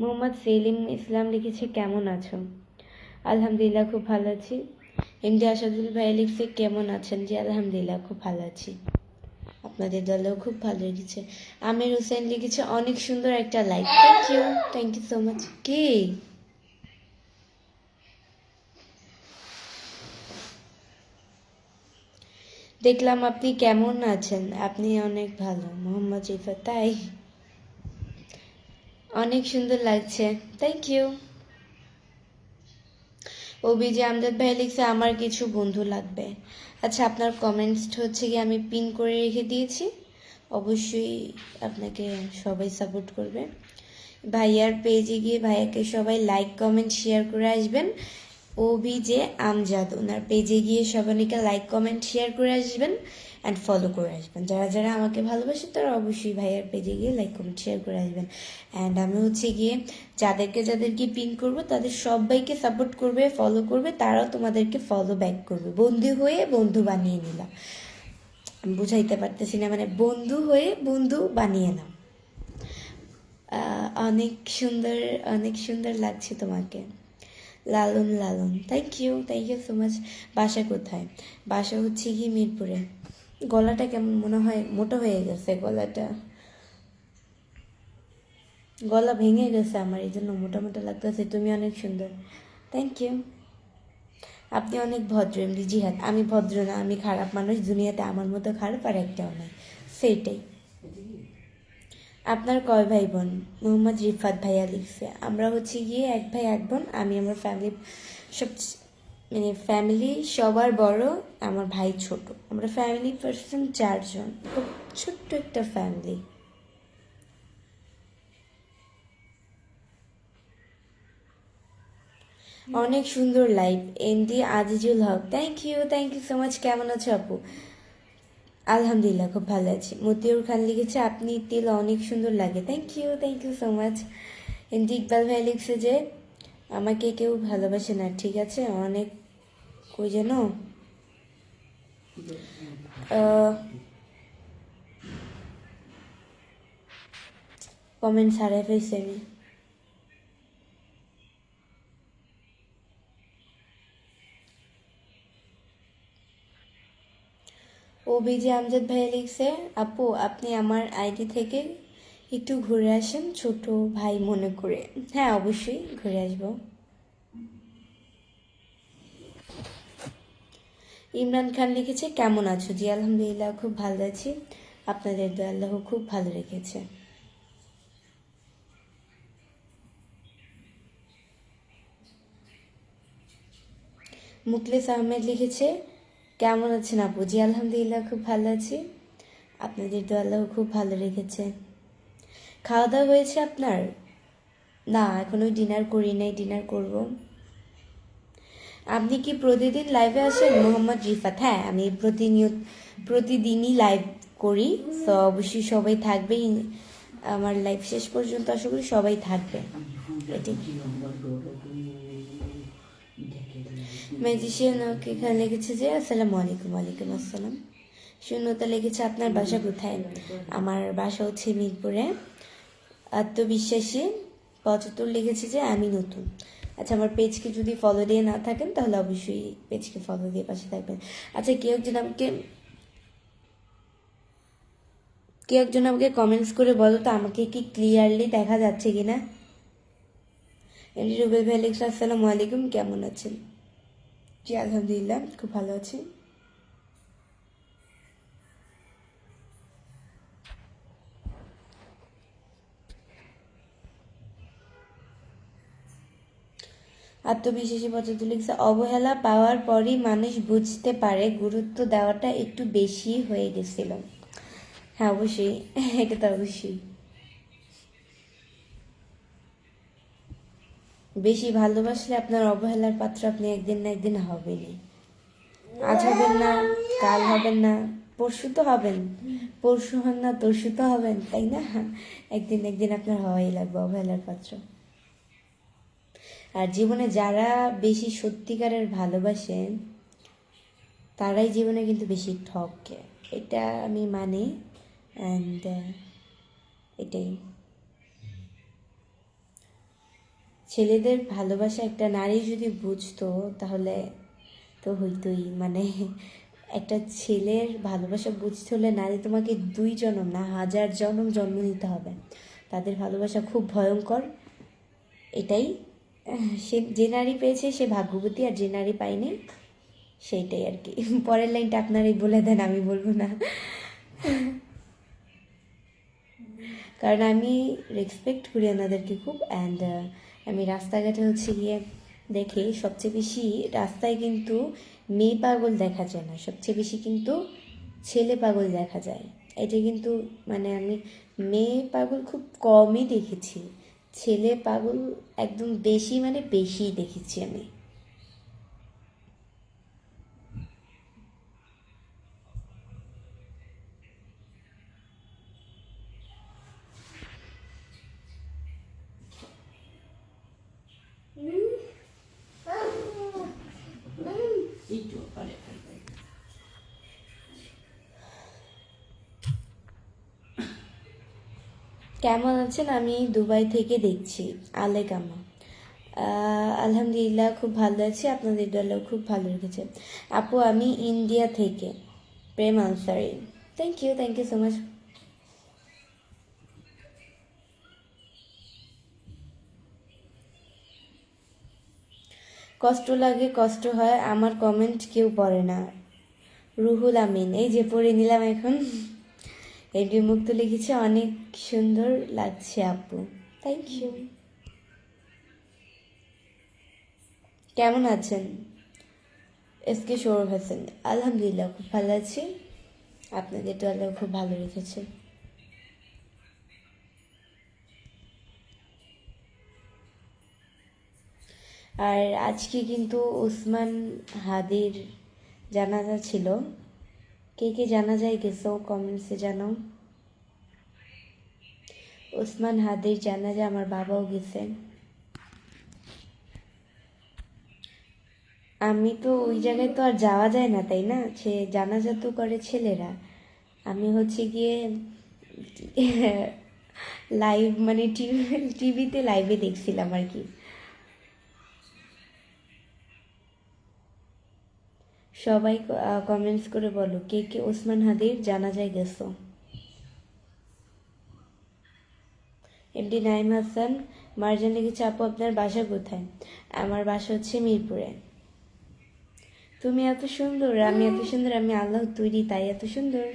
মোহাম্মদ সেলিম ইসলাম লিখেছে কেমন আছো? আলহামদুলিল্লাহ, খুব ভালো আছি। এমডি আসাদুল ভাই লিখছে কেমন আছেন? জি আলহামদুলিল্লাহ, খুব ভালো আছি। আপনাদের দলেও খুব ভালো লেগেছে। আমির হোসেন লিখেছে অনেক সুন্দর একটা like. Thank you so much. কে? দেখলাম আপনি কেমন আছেন? আপনি অনেক ভালো। মোহাম্মদ রিফাত, তাই? অনেক সুন্দর লাগছে, থ্যাংক ইউ। যে আমজাদ ভাই লিখছে আমার কিছু বন্ধু লাগবে। আচ্ছা, আপনার কমেন্টস হচ্ছে কি আমি পিন করে রেখে দিয়েছি। অবশ্যই আপনাকে সবাই সাপোর্ট করবে। ভাইয়ার পেজে গিয়ে ভাইয়াকে সবাই লাইক কমেন্ট শেয়ার করে আসবেন। যে আমজাদ, ওনার পেজে গিয়ে সবাইকে লাইক কমেন্ট শেয়ার করে আসবেন অ্যান্ড ফলো করে আসবেন। যারা যারা আমাকে ভালোবাসে তারা অবশ্যই ভাইয়ার পেজে গিয়ে লাইক কমেন্ট শেয়ার করে আসবেন। অ্যান্ড আমি হচ্ছে গিয়ে যাদেরকে পিন করবো তাদের সবাইকে সাপোর্ট করবে, ফলো করবে, তারাও তোমাদেরকে ফলো ব্যাক করবে। বন্ধু হয়ে বন্ধু বানিয়ে নিলাম, আমি বুঝাইতে পারতেছি না, মানে বন্ধু হয়ে বন্ধু বানিয়ে নাও। অনেক সুন্দর, অনেক সুন্দর লাগছে তোমাকে। লালন লালন, থ্যাংক ইউ সো মাচ। বাসা কোথায়? বাসা হচ্ছে কি মিরপুরে। গলাটা কেমন মনে হয় মোটা হয়ে গেছে, গলা ভেঙে গেছে আমার, এই জন্য মোটা মোটা লাগতেছে। তুমি অনেক সুন্দর, থ্যাংক ইউ। আপনি অনেক ভদ্র এমনি। জিহাদ, আমি ভদ্র না, আমি খারাপ মানুষ। দুনিয়াতে আমার মতো খারাপ আর একটাও নাই, সেইটাই। আপনার কয় ভাই বোন? মোহাম্মদ রিফাত ভাইয়া লিখছে আমরা হচ্ছে গিয়ে এক ভাই এক বোন। আমি আমার ফ্যামিলি সব, মানে ফ্যামিলি সবার বড়, আমার ভাই ছোট। আমরা ফ্যামিলি পার্সন 4 জন, খুব ছোট্ট একটা ফ্যামিলি। অনেক সুন্দর live. MD Azizul Haque, thank you so much. কেমন আছো আপু? আলহামদুলিল্লাহ খুব ভালো আছি। মতিউর খান লিখেছে আপনি তেল অনেক সুন্দর লাগে। Thank you so much. MD Iqbal ভাই লিখছে যে আমাকে কেউ ভালোবাসে না, ঠিক আছে অনেক কই যেন কমেন্ট হারাই ফেলছি আমি। বিজে আমজাদ ভাইয়া লিখছে আপু আপনি আমার আইডি থেকে একটু ঘুরে আসেন ছোট ভাই মনে করে। হ্যাঁ অবশ্যই ঘুরে আসবো। ইমরান খান লিখেছে কেমন আছো? জি আলহামদুলিল্লাহ খুব ভালো আছি, আপনাদের দোয়া আল্লাহ খুব ভালো রেখেছে। মুকলেস আহমেদ লিখেছে কেমন আছেন আপু? জি আলহামদুলিল্লাহ খুব ভালো আছি, আপনাদের দোয়া আল্লাহ খুব ভালো রেখেছে। খাওয়া দাওয়া হয়েছে আপনার? না এখনো ডিনার করি নাই, ডিনার করব। আপনি কি প্রতিদিন লাইভে আসেন? মোহাম্মদ রিফাত, হ্যাঁ আমি প্রতিদিনই লাইভ করি, তো অবশ্যই সবাই থাকবে আমার লাইভ শেষ পর্যন্ত, আশা করি সবাই থাকবে। এটাই। ম্যাজিশিয়ান ওকে এখানে লিখেছে যে আসসালামু আলাইকুম। ওয়ালাইকুম আসসালাম। শূন্যতা লিখেছে আপনার বাসা কোথায়? আমার বাসা হচ্ছে মিরপুরে। আত্মবিশ্বাসী 75 লিখেছে যে আমি নতুন। আচ্ছা আমার পেজকে যদি ফলো দিয়ে না থাকেন তাহলে অবশ্যই পেজকে ফলো দিয়ে পাশে থাকবেন। আচ্ছা কেউ একজন আমাকে কমেন্টস করে বলো তো আমাকে কি ক্লিয়ারলি দেখা যাচ্ছে কিনা। এমনি রুবেল ভাই লিখছে আসসালামু আলাইকুম, কেমন আছেন? জি আলহামদুলিল্লাহ খুব ভালো আছি। আত্মবিশ্বাসী 75 লিখছে অবহেলা পাওয়ার পরই মানুষ বুঝতে পারে গুরুত্ব দেওয়াটা একটু বেশি হয়ে গেছিল। হ্যাঁ অবশ্যই, এটা তো অবশ্যই। বেশি ভালোবাসলে আপনার অবহেলার পাত্র আপনি একদিন না একদিন হবেনই। আজ হবেন না, কাল হবেন না, পরশু তো হবেন, পরশু হন না তরশু তো হবেন, তাই না? একদিন একদিন আপনার হওয়াই লাগবে অবহেলার পাত্র। আর জীবনে যারা বেশি সত্যিকারের ভালোবাসেন তারাই জীবনে কিন্তু বেশি ঠকে, এটা আমি মানি। অ্যান্ড এটাই ছেলেদের ভালোবাসা একটা নারী যদি বুঝতো তাহলে তো হইতোই, মানে একটা ছেলের ভালোবাসা বুঝতে হলে নারী তোমাকে 2 জন্ম না 1000 জন্ম জন্ম নিতে হবে। তাদের ভালোবাসা খুব ভয়ঙ্কর, এটাই। সে যে নারী পেয়েছে সে ভাগ্যবতী, আর যে নারী পায়নি সেইটাই আর কি। পরের লাইনটা আপনারাই বলে দেন, আমি বলবো না, কারণ আমি রেসপেক্ট করি ওনাদেরকে খুব। অ্যান্ড আমি রাস্তাঘাটে হচ্ছে গিয়ে দেখি সবচেয়ে বেশি রাস্তায় কিন্তু মেয়ে পাগল দেখা যায় না, সবচেয়ে বেশি কিন্তু ছেলে পাগল দেখা যায়। এটা কিন্তু মানে আমি মেয়ে পাগল খুব কমই দেখেছি, ছেলে পাগল একদম বেশি, মানে বেশি দেখেছি আমি। কেমন আছেন? আমি দুবাই থেকে দেখছি। আলেকামা। আলহামদুলিল্লাহ খুব ভালো আছি, আপনাদের দলেও খুব ভালো রেখেছে। আপু আমি ইন্ডিয়া থেকে। Prem Ansari. Thank you so much. কষ্ট লাগে, কষ্ট হয়, আমার কমেন্ট কেউ পড়ে না। রুহুল আমিন, এই যে পড়ে নিলাম এখন। এডি মুক্ত লিখেছে অনেক সুন্দর লাগছে আপু। Thank you. কেমন আছেন? এসকে সৌরভ হাসান। আলহামদুলিল্লাহ খুব ভালো আছি, আপনাদের তো আল্লাহ খুব ভালো রেখেছে। আর আজকে কিন্তু ওসমান হাদির জানাজা ছিল, কে কে জানা যায় গেছো কমেন্টসে জানাও। ওসমান হাদির জানা যায় আমার বাবাও গেছে। আমি তো ওই জায়গায় তো আর যাওয়া যায় না, তাই না? সে জানাজা তো করে ছেলেরা, আমি হচ্ছে গিয়ে লাইভ মানে টিভিতে লাইভে দেখছিলাম আর কি। সবাই কমেন্টস করে বলো কে কে ওসমান হাদির জানাজায় গেছো। এমডি নাইম হাসান মারজান লিখেছে আপু আপনার বাসা কোথায়? আমার বাসা হচ্ছে মিরপুরে। তুমি এত সুন্দর, আমি এত সুন্দর, আমি আল্লাহ তৈরি তাই এত সুন্দর।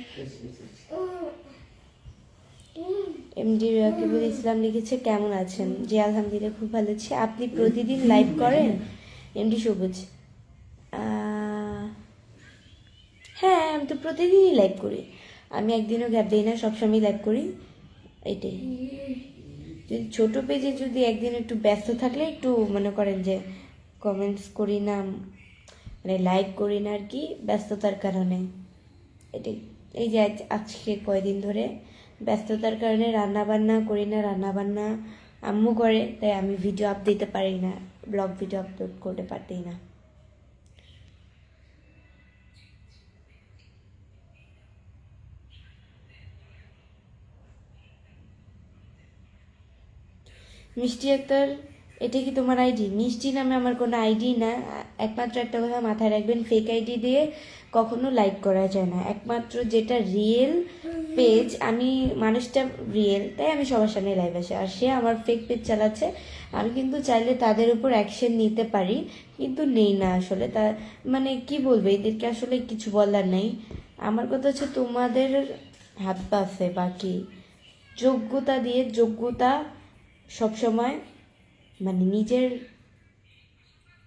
এমডি রাকিবুল ইসলাম লিখেছে কেমন আছেন? জি আলহামদুলিল্লাহ খুব ভালো আছি। আপনি প্রতিদিন লাইভ করেন? এমডি সবুজ হ্যাঁ, আমি তো প্রতিদিনই লাইভ করি, আমি একদিনও গ্যাপ দিই না, সবসময় লাইভ করি। এটাই, যদি ছোটো পেজে যদি একদিন একটু ব্যস্ত থাকলে একটু মনে করেন যে কমেন্টস করি না, মানে লাইক করি না আর কি, ব্যস্ততার কারণে। এটাই, এই যে আজকে কয়দিন ধরে ব্যস্ততার কারণে রান্না বান্না করি না, রান্না বান্না আম্মু করে, তাই আমি ভিডিও আপ দিতে পারি না, ব্লগ ভিডিও আপলোড করতে পারতেই না। মিষ্টি আক্তার, এটা কি তোমার আইডি? মিষ্টি নামে আমার কোনো আইডি না। একমাত্র একটা কথা মাথায় রাখবেন, ফেক আইডি দিয়ে কখনো লাইক করা যায় না। একমাত্র যেটা রিয়েল পেজ, আমি মানুষটা রিয়েল তাই আমি সবার সামনে লাইভ আসি, আর সে আমার ফেক পেজ চালাচ্ছে। আমি কিন্তু চাইলে তাদের উপর অ্যাকশন নিতে পারি, কিন্তু নেই না আসলে। তা মানে কি বলবো, এদেরকে আসলে কিছু বলার নেই। আমার কথা হচ্ছে তোমাদের হাত পা আছে, বাকি যোগ্যতা দিয়ে, যোগ্যতা সবসময় মানে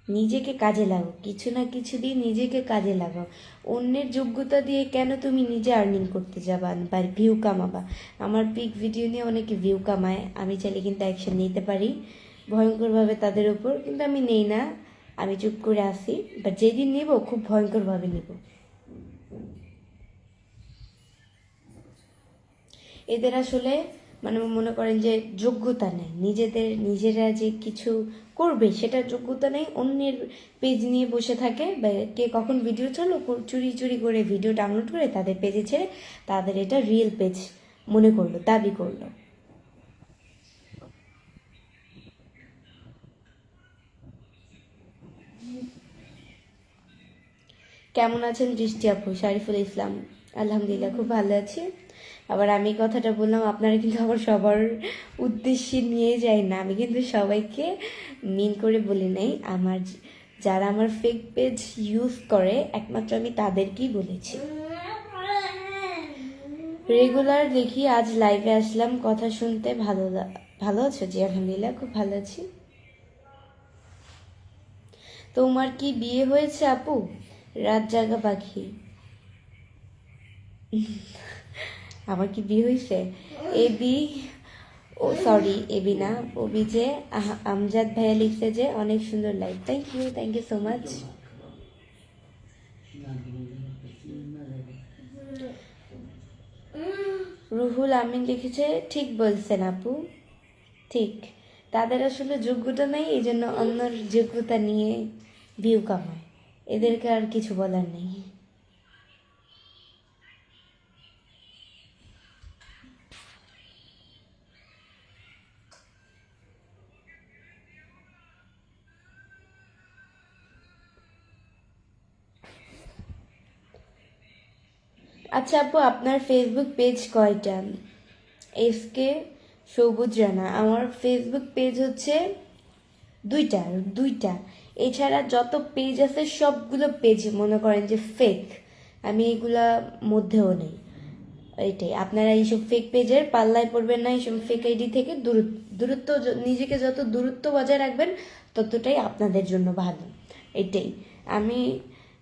নিজেকে কাজে লাগাও, কিছু না কিছু দিয়ে নিজেকে কাজে লাগাও। অন্যের যোগ্যতা দিয়ে কেন তুমি নিজে আর্নিং করতে যাবা বা ভিউ কামাবা? আমার পিক ভিডিও নিয়ে অনেকে ভিউ কামায়, আমি চাইলে কিন্তু অ্যাকশন নিতে পারি ভয়ঙ্করভাবে তাদের উপর, কিন্তু আমি নেই না, আমি চুপ করে আসি। বাট যেদিন নেব খুব ভয়ঙ্করভাবে নেব। এদের আসলে মানে মনে করেন যে যোগ্যতা নেই, নিজেরা যে কিছু করবে সেটা যোগ্যতা নেই, অন্যের পেজ নিয়ে বসে থাকে, বা কে কখন ভিডিও চলো চুরি চুরি করে ভিডিও ডাউনলোড করে তাদের পেজে ছেড়ে তাদের এটা রিয়েল পেজ মনে করলো, দাবি করলো। কেমন আছেন দৃষ্টি আপু? শারিফুল ইসলাম, আলহামদুলিল্লাহ খুব ভালো আছি। আবার আমি কথাটা বললাম, আপনারা কিন্তু আবার সবার উদ্দেশ্যে নিয়ে যায় না, আমি কিন্তু সবাইকে মিন করে বলি নাই। যারা আমার ফেক পেজ ইউজ করে একমাত্র আমি তাদেরকেই বলেছি। রেগুলার দেখি, আজ লাইভে আসলাম কথা শুনতে। ভালো আছো? জি আলহামদুলিল্লাহ খুব ভালো আছি। তোমার কি বিয়ে হয়েছে আপু? রাত জাগা পাখি, আমার কি বিয়ে হয়েছে? এবি, ও সরি এবি না, ওবি যে আমজাদ ভাইয়া লিখছে যে অনেক সুন্দর live. Thank you so much. Ruhul Amin লিখেছে ঠিক বলছেন আপু, ঠিক, তাদের আসলে যোগ্যতা নেই, এই জন্য অন্যর যোগ্যতা নিয়ে ভিউ কামায়, এদেরকে আর কিছু বলার নেই। আচ্ছা আপু, আপনার ফেসবুক পেজ কয়টা? এসকে সবুজ রানা, আমার ফেসবুক পেজ হচ্ছে দুইটা। এছাড়া যত পেজ আছে সবগুলো পেজ মনে করেন যে ফেক, আমি এগুলা মধ্যেও নেই। এইটাই, আপনারা এইসব ফেক পেজের পাল্লায় পড়বেন না, এইসব ফেক আইডি থেকে দূরত্ব, নিজেকে যত দূরত্ব বজায় রাখবেন ততটাই আপনাদের জন্য ভালো। এটাই,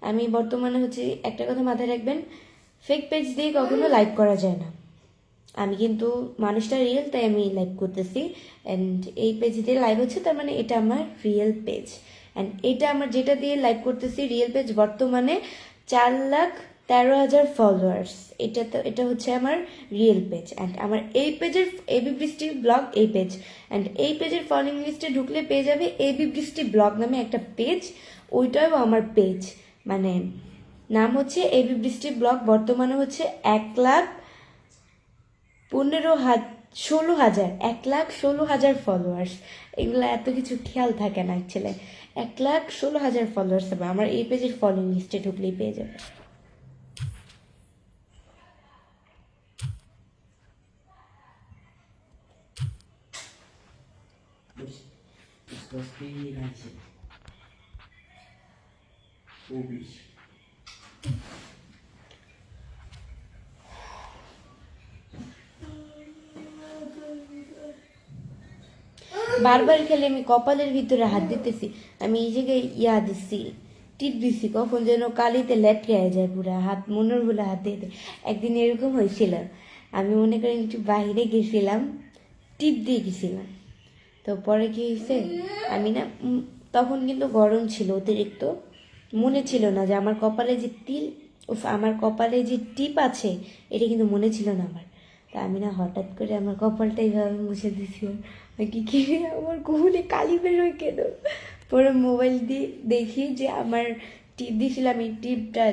আমি বর্তমানে হচ্ছে একটা কথা মাথায় রাখবেন, ফেক পেজ দিয়ে কখনো লাইভ করা যায় না। আমি কিন্তু মানুষটা রিয়েল তাই আমি লাইভ করতেছি, অ্যান্ড এই পেজ দিয়ে লাইভ হচ্ছে, তার মানে এটা আমার রিয়েল পেজ। অ্যান্ড এটা আমার যেটা দিয়ে লাইভ করতেছি রিয়েল পেজ, বর্তমানে 4,00,000 13,000 ফলোয়ার্স। এটা হচ্ছে আমার রিয়েল পেজ। অ্যান্ড আমার এই পেজের এবি বৃষ্টি ব্লগ এই পেজ, অ্যান্ড এই পেজের ফলোইং লিস্টে ঢুকলে পেয়ে যাবে এবি বৃষ্টি ব্লগ নামে একটা পেজ, ওইটাও আমার পেজ। মানে নাম হচ্ছে এবি বৃষ্টি ব্লগ। বর্তমানে হচ্ছে 1,16,000 1,16,000 ফলোয়ার্স। এগুলো এত কিছু খেয়াল থাকে না অ্যাকচুয়ালি। 1,16,000 ফলোয়ার্স হবে আমার এই পেজের ফলোইং লিস্টে ঢুকলেই পেয়ে যাবে। বারবার খেলে আমি কপালের ভিতরে হাত দিতেছি, আমি এই জায়গায় দিচ্ছি, টিপ দিচ্ছি, কখন যেন কালিতে লেটকে যায় পুরা হাত, মনের বলে হাত দিয়ে। একদিন এরকম হয়েছিল, আমি মনে করি একটু বাইরে গেছিলাম, টিপ দিয়ে গেছিলাম। তো পরে কি হয়েছে, আমি না তখন কিন্তু গরম ছিল অতিরিক্ত, মনে ছিল না যে আমার কপালে যে আমার কপালে যে টিপ আছে এটা কিন্তু মনে ছিল না আমার। তা আমি না হঠাৎ করে আমার কপালটা এইভাবে মুছে দিছিলাম, কি আমার কখনো কালি বেরোয় কেন। পরে মোবাইল দিয়ে দেখি যে আমার টিপ দিয়েছিলাম, এই টিপটা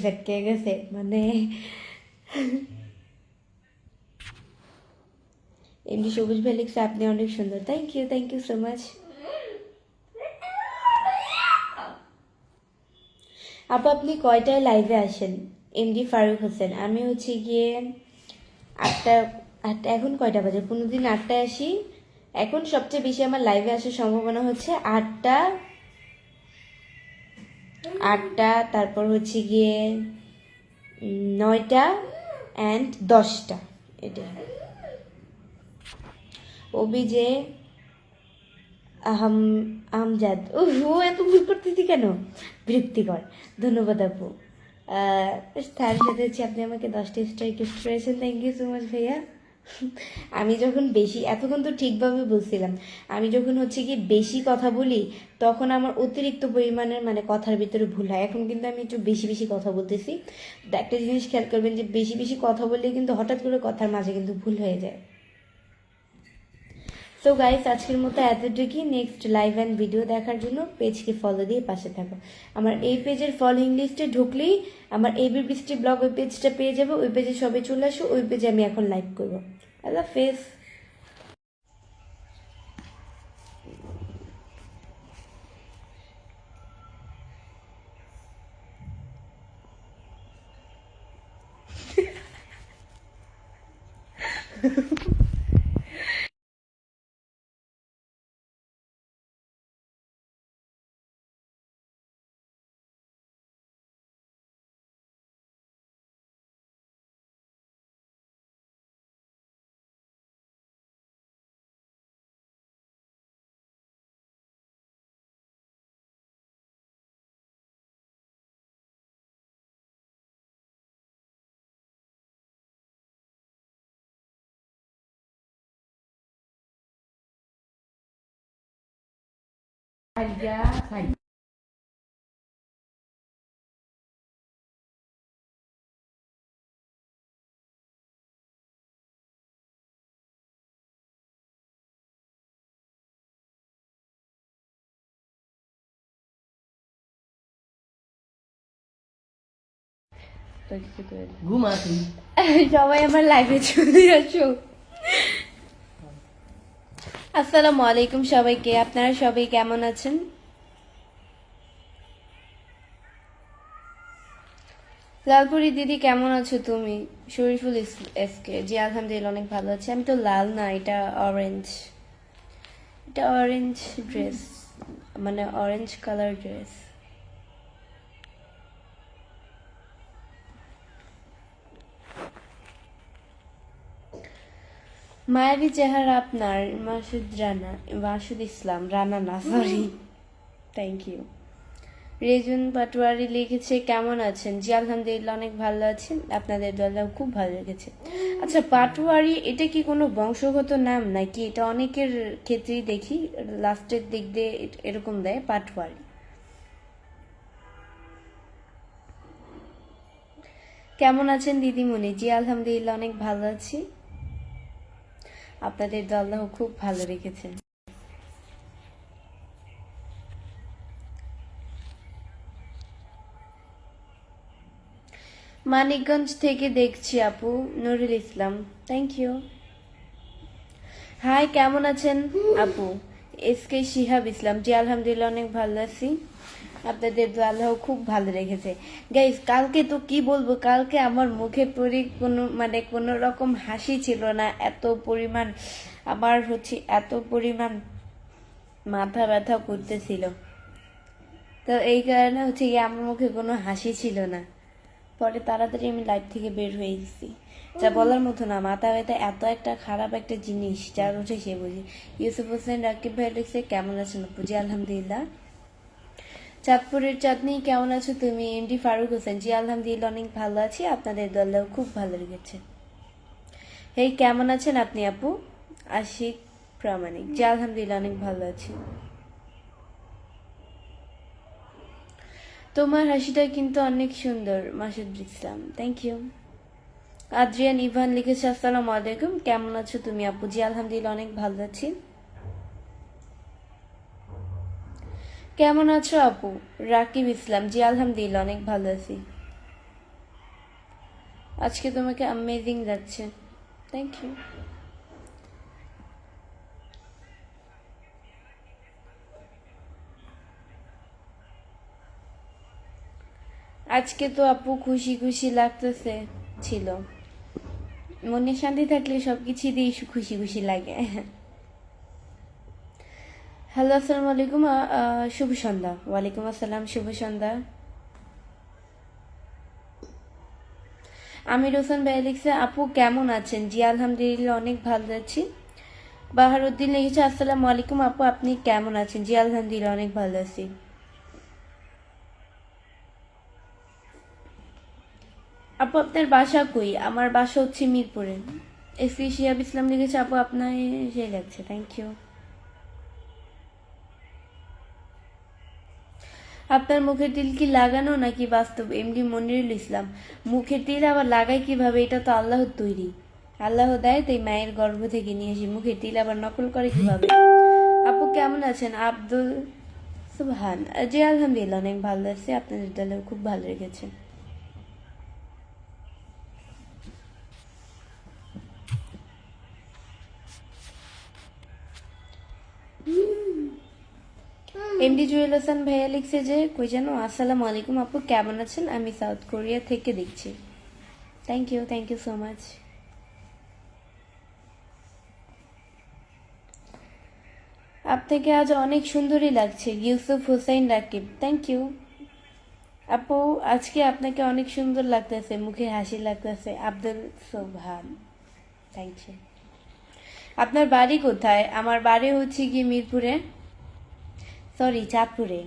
ভেটকে গেছে। মানে এমনি সবুজ ভাই লিখছে আপনি অনেক সুন্দর। Thank you so much. আপনি কয়টায় লাইভে আসেন? এমডি ফারুক হোসেন। আমি হচ্ছে গিয়ে 8টা। এখন কয়টা বাজে? 15 দিন 8টায় আসি। এখন সবচেয়ে বেশি আমার লাইভে আসার সম্ভাবনা হচ্ছে 8টা, তারপর হচ্ছে গিয়ে 9টা অ্যান্ড 10টা। এটা অভিজে আমজাদ। ও এত ভুল করতেছি কেন, বিরক্তিকর। ধন্যবাদ আপু। তার সাথে হচ্ছে আপনি আমাকে 10টা স্টার গিফট করেছেন, থ্যাংক ইউ সো মাচ ভাইয়া। আমি যখন বেশি, এতক্ষণ তো ঠিকভাবে বলছিলাম, আমি যখন হচ্ছে কি বেশি কথা বলি তখন আমার অতিরিক্ত পরিমাণের মানে কথার ভিতরে ভুল হয়। এখন কিন্তু আমি একটু বেশি বেশি কথা বলতেছি। একটা জিনিস খেয়াল করবেন যে বেশি বেশি কথা বললে কিন্তু হঠাৎ করে কথার মাঝে কিন্তু ভুল হয়ে যায়। সো গাইস, আজকের মতো এতটুকুই। নেক্সট লাইভ অ্যান্ড ভিডিও দেখার জন্য পেজকে ফলো দিয়ে পাশে থাকো। আমার এই পেজের ফলোইং লিস্টে ঢুকলেই আমার এবি বৃষ্টি ব্লগ ওই পেজটা পেয়ে যাবে। ওই পেজে সবাই চলে আসো, ওই পেজে আমি এখন লাইভ করবো। আল্লাহ হাফেজ। সবাই আমার লাইভে চলে আসো। আসসালামু আলাইকুম সবাইকে। আপনারা সবাই কেমন আছেন? লালপুরি দিদি কেমন আছো তুমি? শরীফুল এসকে জি আলহামদুলিল্লাহ অনেক ভালো আছে। আমি তো লাল না, এটা অরেঞ্জ। এটা অরেঞ্জ ড্রেস, মানে অরেঞ্জ কালার ড্রেস। মায়াবী চেহারা আপনার। মাসুদ ইসলাম রানা না, sorry. Thank you. Rejun Patwari লিখেছে কেমন আছেন? জি আলহামদুলিল্লাহ অনেক ভালো আছেন, আপনাদের দলটা খুব ভালো লেগেছে। আচ্ছা, পাটোয়ারি এটা কি কোনো বংশগত নাম নাকি? এটা অনেকের ক্ষেত্রেই দেখি লাস্টের দিক দিয়ে এরকম দেয় পাটোয়ারি। কেমন আছেন দিদিমণি? জি আলহামদুলিল্লাহ অনেক ভালো আছি। আপনাদের তো আল্লাহ খুব ভালো রেখেছেন। মানিকগঞ্জ থেকে দেখছি আপু। Nurul Islam, thank you. High, কেমন আছেন আপু? এসকে শিহাব ইসলাম, জি আলহামদুলিল্লাহ অনেক ভালো আছি। আপনাদের তো আল্লাহ খুব ভালো রেখেছে। গাইস, কালকে তো কি বলবো, কালকে আমার মুখে কোনো রকম হাসি ছিল না। এত পরিমাণ আমার এত পরিমাণ মাথা ব্যথা করতেছিল, তো এই কারণে গিয়ে আমার মুখে কোনো হাসি ছিল না। পরে তাড়াতাড়ি আমি লাইফ থেকে বের হয়ে গেছি। যা বলার মতো না, মাথা ব্যথা এত একটা খারাপ একটা জিনিস, যার উঠে সে বুঝি। ইউসুফ হোসেন রাকিব ভাই লিখছে, কেমন আছেন আপু? জি আলহামদুলিল্লাহ। চাঁদপুরের চাঁদনি, কেমন আছো তুমি? এমডি ফারুক হোসেন, জি আলহামদুলিল্লাহ অনেক ভালো আছি। আপনাদের দলও খুব ভালো লেগেছে। হেই, কেমন আছেন আপনি আপু? আশিক প্রামাণিক, জি আলহামদুলিল্লাহ অনেক ভালো আছি। তোমার হাসিটা কিন্তু অনেক সুন্দর। মাসুদ ইসলাম, থ্যাংক ইউ। আদ্রিয়ান ইভান লিখেছে, আসসালামু আলাইকুম, কেমন আছো তুমি আপু? জি আলহামদুলিল্লাহ অনেক ভালো আছি। কেমন আছো আপু? রাকিব ইসলাম, জি আলহামদুলিল্লাহ অনেক ভালো আছি। আজকে তোমাকে অ্যামেজিং যাচ্ছে, থ্যাংক ইউ। আজকে তো আপু খুশি খুশি লাগতেছে ছিল। মনে শান্তি থাকলে সবকিছু দিয়ে খুশি খুশি লাগে। হ্যালো, আসসালামু আলাইকুম। শুভ সন্ধ্যা। ওয়ালাইকুম আসসালাম, শুভ সন্ধ্যা। আমির হোসেন ভাই লিখছে, আপু কেমন আছেন? জি আলহামদুলিল্লাহ অনেক ভালো আছি। বাহারুদ্দিন লিখেছে, আসসালামু আলাইকুম আপু, আপনি কেমন আছেন? জি আলহামদুলিল্লাহ অনেক ভালো আছি। আপু আপনার বাসা কই? আমার বাসা মিরপুরে। এসপি শিহাব ইসলাম লিখেছে, আপু আপনার সেই লাগছে, থ্যাংক ইউ। আপনার মুখের তিল কি লাগানো নাকি বাস্তব? এমডি মনিরুল ইসলাম, মুখের তিল আবার লাগায় কিভাবে? এটা তো আল্লাহর তৈরি, আল্লাহ দেয়, তাই মায়ের গর্ভ থেকে নিয়ে আসি। মুখের তিল আবার নকল করে কিভাবে? আপু কেমন আছেন? আব্দুল সুবহান, জি আলহামদুলিল্লাহ অনেক ভালো আছে। আপনাদের দলেও খুব ভালো রেখেছে। এমডি জুয়েল হাসান ভাইয়া লিখছে যে, কই যেন, আসসালামু আলাইকুম আপু, কেমন আছেন? আমি সাউথ কোরিয়া থেকে দেখছি। Thank you so much. আপনাকে আজ অনেক সুন্দরী লাগছে। Yusuf Hussain Rakib, thank you. আপু আজকে আপনাকে অনেক সুন্দর লাগতেছে, মুখে হাসি লাগতেছে। Abdul Sobhan, thank you. আপনার বাড়ি কোথায়? আমার বাড়ি গিয়ে মিরপুরে, সরি চাঁদপুরে।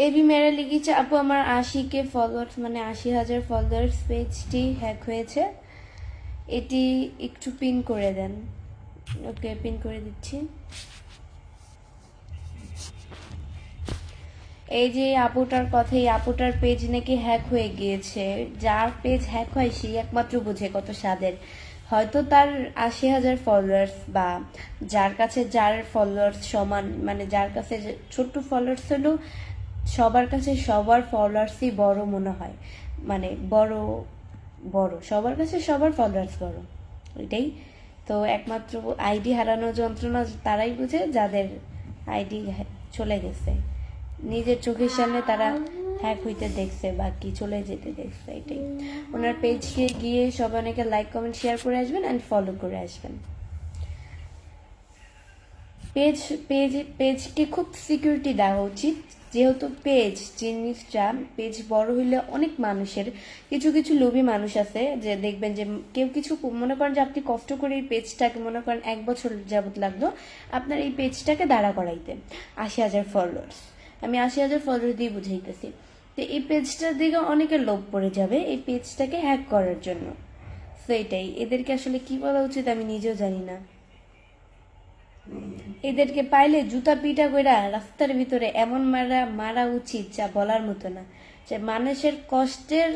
এবি মেরা লিখেছে, আপু আমার 80K ফলোয়ার্স, মানে 80,000 ফলোয়ার্স পেজটি হ্যাক হয়েছে, এটি একটু পিন করে দেন। ওকে, পিন করে দিচ্ছি। এই যে আপুটার কথা, এই আপুটার পেজ নাকি হ্যাক হয়ে গিয়েছে। যার পেজ হ্যাক হয় সেই একমাত্র বোঝে কত স্বাদের। হয়তো তার 80,000 ফলোয়ার্স, বা যার কাছে যার ফলোয়ার্স সমান, মানে যার কাছে ছোট্ট ফলোয়ার্স হলেও সবার কাছে সবার ফলোয়ার্সই বড় মনে হয়। মানে বড় বড় সবার কাছে সবার ফলোয়ার্স বড়, ওইটাই তো। একমাত্র আইডি হারানোর যন্ত্রণা তারাই বুঝে যাদের আইডি চলে গেছে, নিজের চোখের সামনে তারা হ্যাক হইতে দেখছে বা কি চলে যেতে দেখছে। এটাই। ওনার পেজকে গিয়ে সবাই অনেকে লাইক কমেন্ট শেয়ার করে আসবেন অ্যান্ড ফলো করে আসবেন। পেজ পেজ পেজকে খুব সিকিউরিটি দেওয়া উচিত, যেহেতু পেজ জিনিসটা, পেজ বড় হইলে অনেক মানুষের, কিছু কিছু লোভী মানুষ আছে যে দেখবেন যে কেউ কিছু মনে করেন যে আপনি কষ্ট করে এই পেজটাকে, মনে করেন 1 বছর যাবত লাগলো আপনার এই পেজটাকে দাঁড়া করাইতে, 80,000 ফলোয়ার্স, আমি 80,000 ফলোয়ার দিয়ে বুঝাইতেছি। তো এই পেজটার দিকে অনেকের লোভ পড়ে যাবে এই পেজটাকে হ্যাক করার জন্য। তো এটাই, এদেরকে আসলে কি বলা উচিত আমি নিজেও জানি না। এদেরকে পাইলে জুতা পিটা কইরা রাস্তার ভিতরে এমন মারা মারা উচিত যা বলার মতো না। যে মানুষের কষ্টের,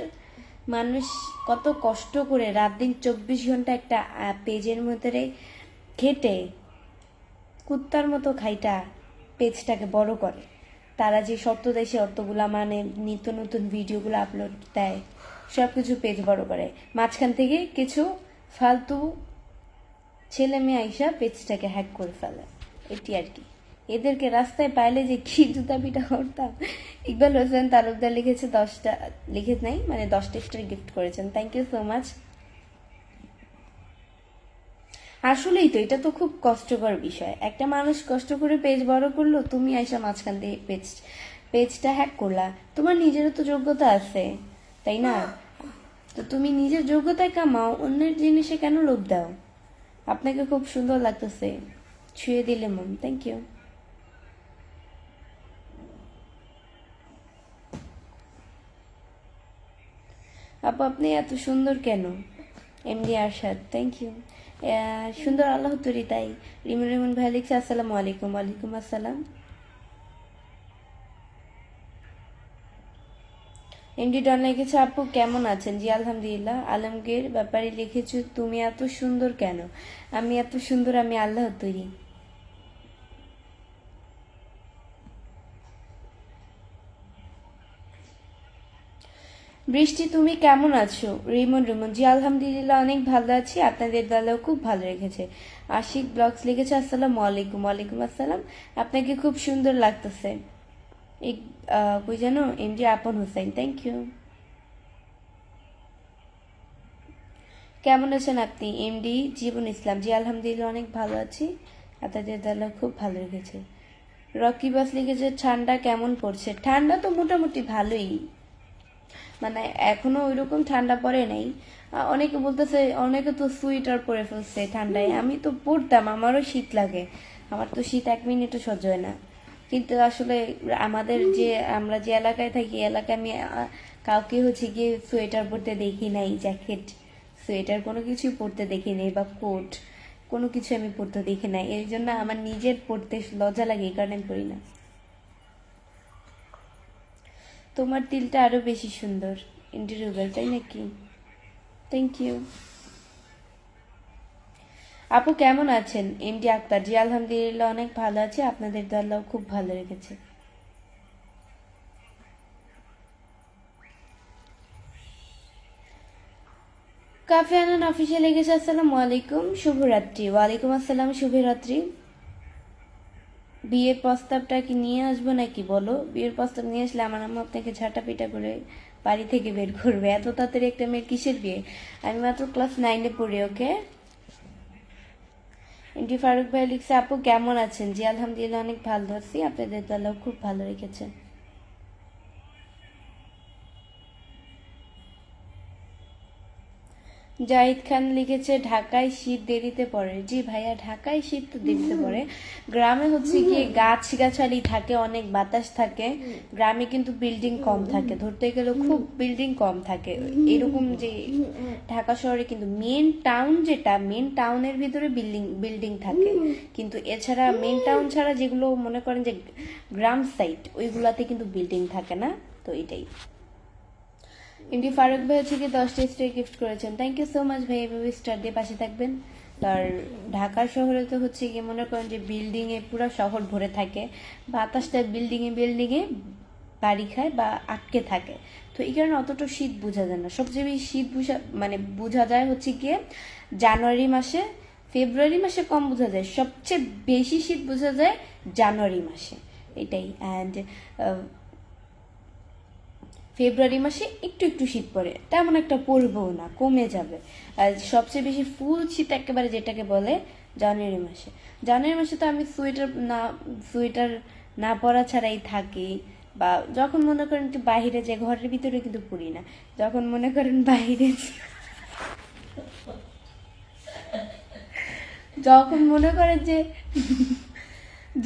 মানুষ কত কষ্ট করে রাত দিন 24 ঘন্টা একটা পেজের মধ্যে খেটে কুত্তার মতো খাইটা পেজটাকে বড় করে, তারা যে শর্ত দেয় সে অর্থগুলা মানে নিত্য নতুন ভিডিওগুলো আপলোড দেয়, সব কিছু পেজ বড় করে, মাঝখান থেকে কিছু ফালতু ছেলে মেয়ে আইসা পেজটাকে হ্যাক করে ফেলে। এটি আর কি। এদেরকে রাস্তায় পাইলে যে কি জুতা পিটা করতাম। ইকবাল হোসেন তালুকদার লিখেছে 10টা, লিখে নাই মানে 10টা স্টার গিফট করেছেন, থ্যাংক ইউ সো মাচ। আসলেই তো এটা তো খুব কষ্টকর বিষয়। একটা মানুষ কষ্ট করে পেজ বড় করলো, তুমি আইসা মাঝখান দিয়ে পেজটা হ্যাক করলা। তোমার নিজেরও তো যোগ্যতা আছে, তাই না? তো তুমি নিজের যোগ্যতায় কামাও, অন্যের জিনিসে কেন লোভ দাও? আপনাকে খুব সুন্দর লাগতেছে, ছুঁয়ে দিলে মন, থ্যাংক ইউ। আপু আপনি এত সুন্দর কেন? MD Arshad, thank you. সুন্দর আল্লাহ তৈরি তাই। রিমন রিমন ভাই লিখছে আসসালামু আলাইকুম। ওয়ালাইকুম আসসালাম। এমডি ডন লিখেছে আপু কেমন আছেন? জি আলহামদুলিল্লাহ। আলমগীর ব্যাপারে লিখেছ তুমি এত সুন্দর কেন? আমি এত সুন্দর, আমি আল্লাহ তৈরি। বৃষ্টি তুমি কেমন আছো? রিমন রিমন, জি আলহামদুলিল্লাহ অনেক ভালো আছি, আপনাদের দলেও খুব ভালো রেখেছে। আশিক ব্লগস লিখেছে আসসালামু আলাইকুম। ওয়ালাইকুম আসসালাম। আপনাকে খুব সুন্দর লাগতেছে। এই কই জানো এমডি আপন হোসেন, থ্যাংক ইউ। কেমন আছেন আপনি? এমডি জীবন ইসলাম, জি আলহামদুলিল্লাহ অনেক ভালো আছি, আপনাদের দলেও খুব ভালো রেখেছে। রকি বাস লিখেছে ঠান্ডা কেমন পড়ছে? ঠান্ডা তো মোটামুটি ভালোই, মানে এখনো ওইরকম ঠান্ডা পড়ে নাই। অনেকে বলতেছে, অনেকে তো সোয়েটার পরে ফেলছে ঠান্ডায়, আমি তো পরতাম, আমারও শীত লাগে, আমার তো শীত 1 মিনিটও সহ্য হয় না। কিন্তু আসলে আমাদের যে আমরা যে এলাকায় থাকি, এলাকায় আমি কাউকে হচ্ছে গিয়ে সোয়েটার পরতে দেখি নাই, জ্যাকেট সোয়েটার কোনো কিছুই পরতে দেখি নাই, বা কোট কোনো কিছু আমি পরতে দেখি নাই, এই জন্য আমার নিজের পরতে লজ্জা লাগে, এই কারণে আমি পরি না। তোমার তিলটা আরো বেশি সুন্দর, ইন্টারভিউ, তাই নাকি? Thank you. আপু কেমন আছেন? এমডি আক্তার, জি আলহামদুলিল্লাহ অনেক ভালো আছে, আপনাদের দোয়াও খুব ভালো রেখেছে। কাফিয়ানান অফিসে লেগেছে আসসালামু আলাইকুম, শুভরাত্রি। ওয়ালাইকুম আসসালাম, শুভরাত্রি। বিয়ের প্রস্তাবটা কি নিয়ে আসবো নাকি বলো? বিয়ের প্রস্তাব নিয়ে আসলে আমার আম্মা আপনাকে ঝাঁটা পিটা করে বাড়ি থেকে বের করবে। এত তাড়াতাড়ি একটা মেয়ের কিসের বিয়ে? আমি মাত্র ক্লাস 9-এ পড়ি, ওকে? এমডি ফারুক ভাই লিখছে আপু কেমন আছেন? জি আলহামদুলিল্লাহ অনেক ভালো আছি, আপনাদের দলও খুব ভালো রেখেছে। জাহিদ খান লিখেছে ঢাকায় শীত দেরিতে পড়ে। জি ভাইয়া, ঢাকায় শীত তো দেরিতে পড়ে। গ্রামে হচ্ছে গিয়ে গাছ গাছালি থাকে, অনেক বাতাস থাকে, গ্রামে কিন্তু বিল্ডিং কম থাকে, ধরতে গেলে খুব বিল্ডিং কম থাকে এরকম। যে ঢাকা শহরে কিন্তু মেন টাউন, যেটা মেন টাউনের ভিতরে বিল্ডিং বিল্ডিং থাকে, কিন্তু এছাড়া মেন টাউন ছাড়া যেগুলো মনে করেন যে গ্রাম সাইড, ওইগুলাতে কিন্তু বিল্ডিং থাকে না। তো এটাই। এমডি ফারুক ভাই হচ্ছে কি 10টা স্টার গিফট করেছেন, থ্যাংক ইউ সো মাচ ভাই, এভাবে স্টার দিয়ে পাশে থাকবেন। আর ঢাকা শহরে তো হচ্ছে কি মনে করেন যে বিল্ডিংয়ে পুরো শহর ভরে থাকে, বাতাসটা বিল্ডিংয়ে বিল্ডিংয়ে বাড়ি খায় বা আটকে থাকে, তো এই কারণে অতটা শীত বোঝা যায় না। সবচেয়ে বেশি শীত বোঝা যায় হচ্ছে গিয়ে জানুয়ারি মাসে, ফেব্রুয়ারি মাসে কম বোঝা যায়, সবচেয়ে বেশি শীত বোঝা যায় জানুয়ারি মাসে, এটাই। অ্যান্ড ফেব্রুয়ারি মাসে একটু একটু শীত পড়ে, তেমন একটা পড়বেও না, কমে যাবে। আর সবচেয়ে বেশি ফুল শীত একেবারে যেটাকে বলে জানুয়ারি মাসে। জানুয়ারি মাসে তো আমি সোয়েটার না পরা ছাড়াই থাকি, বা যখন মনে করেন একটু বাইরে যাই, ঘরের ভিতরে কিন্তু পড়ি না, যখন মনে করেন বাইরে যখন মনে করেন যে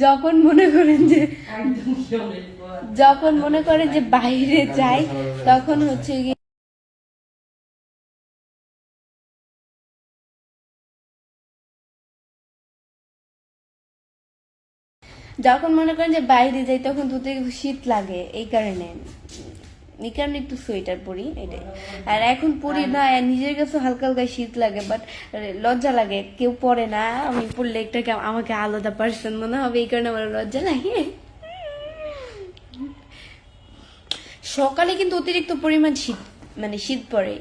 যখন মনে করেন যে যখন মনে করেন যে বাইরে যাই, তখন হচ্ছে গিয়ে যখন মনে করেন যে বাইরে যাই তখন দুধে শীত লাগে, এই কারণে একটু সোয়েটার পরি এটাই। আর এখন পরি না, নিজের কাছে হালকা হালকা শীত লাগে, বাট লজ্জা লাগে, কেউ পরে না, আমি পরলে একটা আমাকে আলাদা পার্সন মনে হবে, এই কারণে আমার লজ্জা লাগে। সকালে কিন্তু অতিরিক্ত পরিমাণ শীত, মানে শীত পড়ে,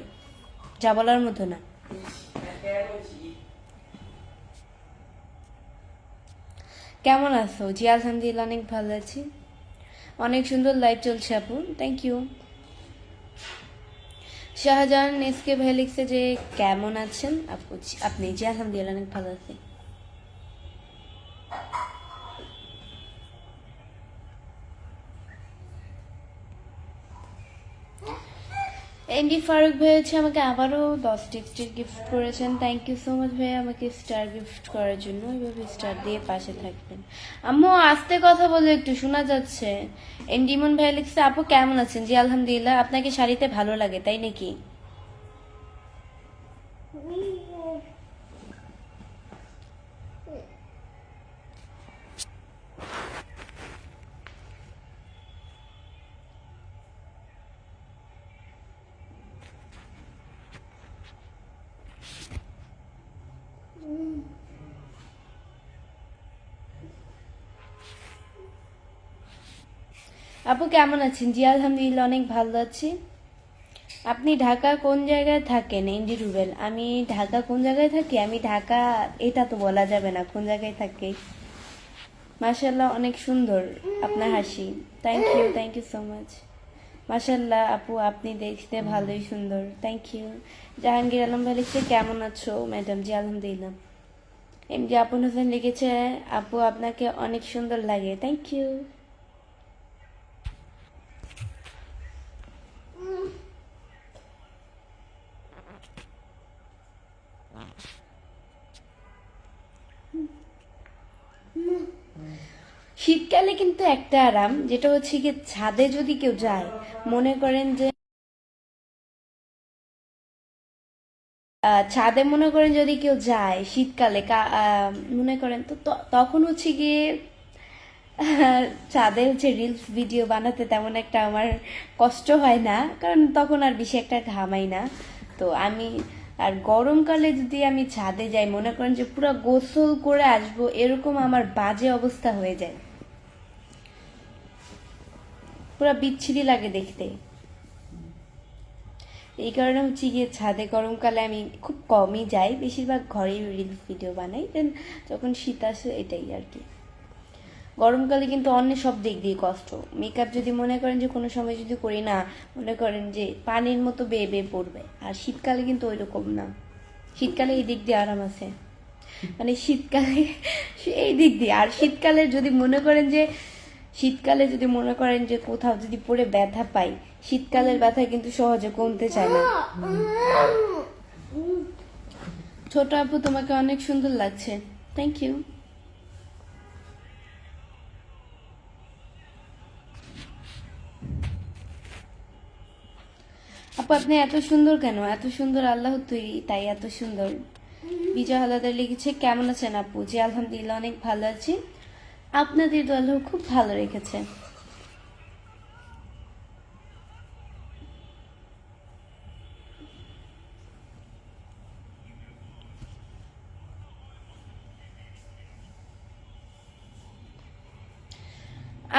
যা বলার মতো না। কেমন আছো? জি আলহামদুলিল্লাহ অনেক ভালো আছি। অনেক সুন্দর লাইভ চলছে আপু, থ্যাংক ইউ। শাহজাহান এসকে ভাই লিখছে যে কেমন আছেন আপু? আপনি? জি আলহামদুলিল্লাহ অনেক ভালো আছি। এমডি ফারুক ভাই হচ্ছে আমাকে আবারও 10টি স্টার গিফট করেছেন, থ্যাংক ইউ সো মাচ ভাই আমাকে স্টার গিফট করার জন্য। এইভাবে স্টার দিয়ে পাশে থাকবেন। আম্মু আস্তে কথা বলে, একটু শোনা যাচ্ছে। এমডিমন ভাই লিখছে আপু কেমন আছেন? জি আলহামদুলিল্লাহ। আপনাকে শাড়িতে ভালো লাগে তাই নাকি? আপু কেমন আছেন? জি আলহামদুলিল্লাহ অনেক ভালো আছি। আপনি ঢাকা কোন জায়গায় থাকেন? এনডি রুবেল। আমি ঢাকা কোন জায়গায় থাকি? আমি ঢাকা, এটা তো বলা যাবে না কোন জায়গায় থাকি। মাশাল্লাহ অনেক সুন্দর আপনার হাসি, থ্যাংক ইউ সো মাচ। মাশাল্লাহ আপু আপনি দেখতে ভালোই সুন্দর, থ্যাংক ইউ। জাহাঙ্গীর আলম ভাই লিখছে কেমন আছো ম্যাডাম? জি আলহামদুলিল্লাহ। এমডি আপন হোসেন লিখেছে আপু আপনাকে অনেক সুন্দর লাগে, থ্যাংক ইউ। শীতকালে কিন্তু একটা আরাম, যেটা হচ্ছে কি ছাদে যদি কেউ যায়, মনে করেন যে ছাদে মনে করেন যদি কেউ যায় শীতকালে, মনে করেন তো তখন হচ্ছে গিয়ে ছাদে হচ্ছে রিলস ভিডিও বানাতে তেমন একটা আমার কষ্ট হয় না, কারণ তখন আর বেশি একটা ঘামাই না। তো আমি, আর গরমকালে যদি আমি ছাদে যাই, মনে করেন যে পুরো গোসল করে আসবো, এরকম আমার বাজে অবস্থা হয়ে যায়, পুরো বিচ্ছিরি লাগে দেখতে। এই কারণে হচ্ছে গিয়ে ছাদে গরমকালে আমি খুব কমই যাই, বেশিরভাগ ঘরেই রিলস ভিডিও বানাই। দেন যখন শীত আসে এটাই আর কি। গরমকালে কিন্তু অন্য সব দিক দিয়ে কষ্ট। মেকআপ যদি মনে করেন যে কোনো সময় যদি করি না, মনে করেন যে পানির মতো বেয়ে বেয়ে পড়বে। আর শীতকালে কিন্তু ওই রকম না, শীতকালে এই দিক দিয়ে আরাম আছে, মানে শীতকালে এই দিক দিয়ে। আর শীতকালে যদি মনে করেন যে কোথাও যদি পড়ে ব্যথা পাই, শীতকালের ব্যথা কিন্তু সহজে কমতে চায় না। ছোট আপু তোমাকে অনেক সুন্দর লাগছে, থ্যাংক ইউ। আপু আপনি এত সুন্দর কেন? এত সুন্দর আল্লাহ তৈরি, তাই এত সুন্দর। বিজয় হালাদার লিখেছে কেমন আছেন আপু? জি আলহামদুলিল্লাহ অনেক ভালো আছি। আপনাদের তো আল্লাহ খুব ভালো রেখেছে।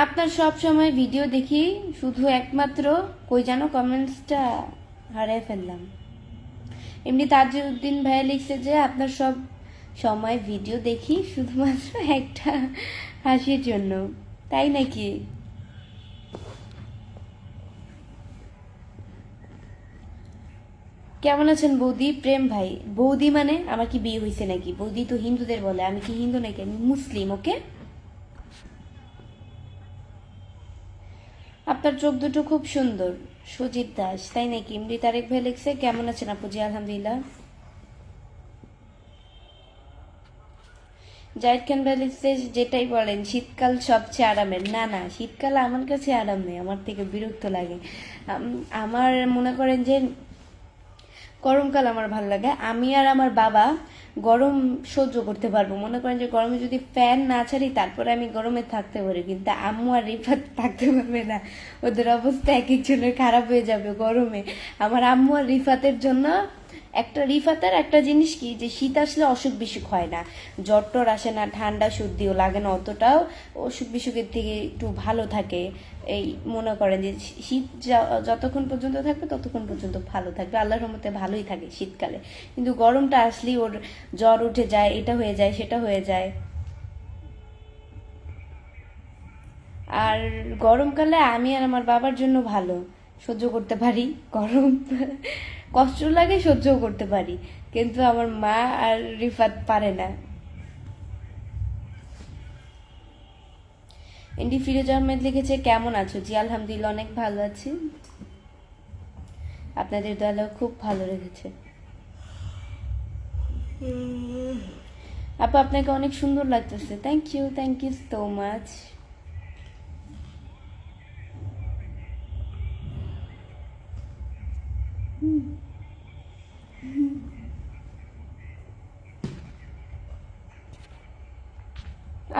আপনার সব সময় ভিডিও দেখি, শুধু একমাত্র কই যেন কমেন্টসটা হারিয়ে ফেললাম। এমনি তাজউদ্দিন ভাইয়া লিখছে যে আপনার সব সময় ভিডিও দেখি শুধুমাত্র একটা হাসির জন্য, তাই নাকি? কেমন আছেন বৌদি? প্রেম ভাই, বৌদি মানে আমার কি বিয়ে হয়েছে নাকি? বৌদি তো হিন্দুদের বলে, আমি কি হিন্দু নাকি? আমি মুসলিম, ওকে। আপনার চোখ দুটো খুব সুন্দর, সুজিত দাস, তাই নাকি? এমডি তারেক ভাই লিখছে কেমন আছেন আপু? জি আলহামদুলিল্লাহ। জাহিদ খান ভাই লিখছে যেটাই বলেন শীতকাল সবচেয়ে আরামের। না না, শীতকাল আমার কাছে আরাম নেই, আমার থেকে বিরক্ত লাগে। আমার মনে করেন যে গরমকাল আমার ভালো লাগে। আমি আর আমার বাবা গরম সহ্য করতে পারবো। মনে করেন যে গরমে যদি ফ্যান না ছাড়ি তারপরে আমি গরমে থাকতে পারি, কিন্তু আম্মু আর রিফাত থাকতে পারবে না। ওদের অবস্থা এক একজনের খারাপ হয়ে যাবে গরমে। আমার আম্মু আর রিফাতের জন্য রিফাতের একটা জিনিস কি, যে শীত আসলে অসুখ বিসুখ হয় না, জ্বর টর আসে না, ঠান্ডা সর্দিও লাগে না অতটাও, অসুখ বিসুখের থেকে একটু ভালো থাকে। এই মনে করেন যে শীত যতক্ষণ পর্যন্ত থাকবে ততক্ষণ পর্যন্ত ভালো থাকবে, আল্লাহর রহমতে ভালোই থাকে শীতকালে। কিন্তু গরমটা আসলেই ওর জ্বর উঠে যায়, এটা হয়ে যায় সেটা হয়ে যায়। আর গরমকালে আমি আর আমার বাবার জন্য ভালো, সহ্য করতে পারি গরম। কষ্ট লাগে, সহ্যও করতে পারি, কিন্তু আমার মা আর রিফাত পারে না। এন্ডি ফিরোজ আহমেদ লিখেছে, কেমন আছো? জি আলহামদুলিল্লাহ, অনেক ভালো আছি, আপনাদের দয়ালু খুব ভালো রেখেছে। আপু আপনাকে অনেক সুন্দর লাগতেছে। Thank you so much.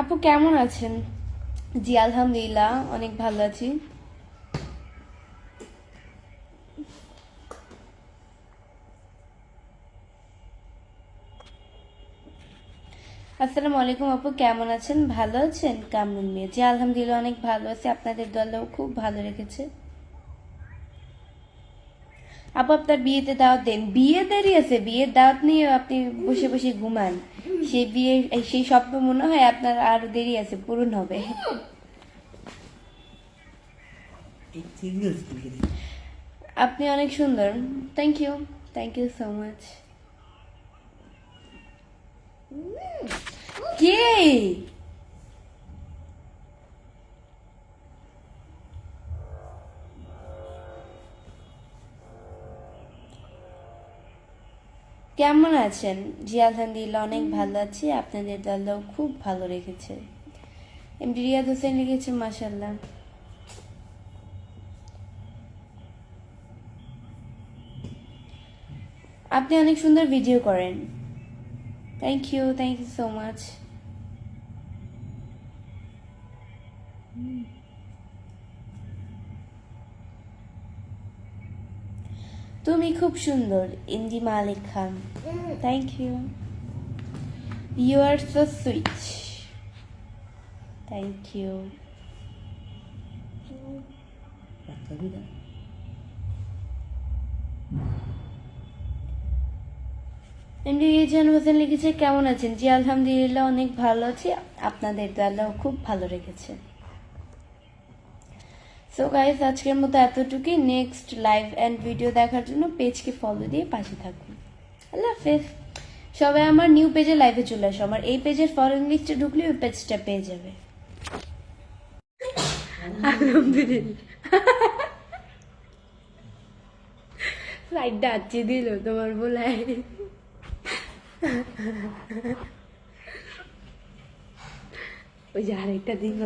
আপু কেমন আছেন? জি আলহামদুলিল্লাহ, অনেক ভালো আছি। আসসালামু আলাইকুম আপু, কেমন আছেন? ভালো আছেন? কামরুন মিয়া, জি আলহামদুলিল্লাহ অনেক ভালো আছি, আপনাদের দলেও খুব ভালো রেখেছে। আপু আপনার বিয়েতে দাওয়াত দেন। বিয়ে দেরি আছে, বিয়ের দাওয়াত নিয়ে আপনি বসে বসে ঘুমান। সেই স্বপ্ন মনে হয় আপনার আরো দেরি আছে, পূরণ হবে। আপনি অনেক সুন্দর। Thank you so much. কে? কেমন আছেন? জি আলহামদুলিল্লাহ অনেক ভালো আছি, আপনাদের আল্লাহ খুব ভালো রেখেছে। এমডি রিয়াদ হোসেন লিখেছে, মাশাআল্লাহ। আপনি অনেক সুন্দর ভিডিও করেন। Thank you so much. তুমি খুব সুন্দর, ইন্দি মালিক খান। থ্যাংক ইউ আর so sweet. Thank you. MD Riaz Hossain লিখেছে, কেমন আছেন? জি আলহামদুলিল্লাহ অনেক ভালো আছি, আপনাদের আল্লাহ খুব ভালো রেখেছে। সো গাইস, আজকের মতো এতটুকুই। নেক্সট লাইভ অ্যান্ড ভিডিও দেখার জন্য পেজকে ফলো দিয়ে পাশে থাকুন। আল্লাহ হাফেজ। সবাই আমার নিউ পেজে লাইভে চলে আসো, আমার এই পেজের ফলোইং লিস্টে ঢুকলে ওই পেজটা পেয়ে যাবে। আলহামদুলিল্লাহ লাইটটা আচ্ছি দিল তোমার বলায়। ওই যে আরেকটা দিল।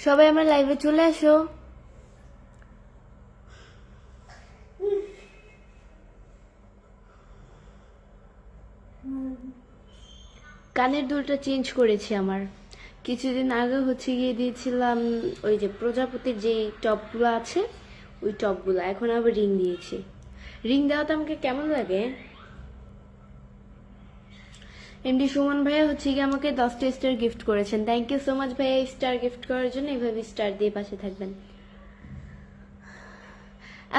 সবাই আমার লাইভে চলে আসো। কানের দুলটা চেঞ্জ করেছি আমার। কিছুদিন আগে গিয়ে দিয়েছিলাম ওই যে প্রজাপতির যে টপগুলো আছে, ওই টপগুলো। এখন আবার রিং দিয়েছি। রিং দেওয়াতে আমাকে কেমন লাগে? এমডি সুমন ভাইয়া গিয়ে আমাকে 10টা স্টার গিফট করেছেন। থ্যাংক ইউ সো মাচ ভাইয়া স্টার গিফট করার জন্য। এইভাবে স্টার দিয়ে পাশে থাকবেন।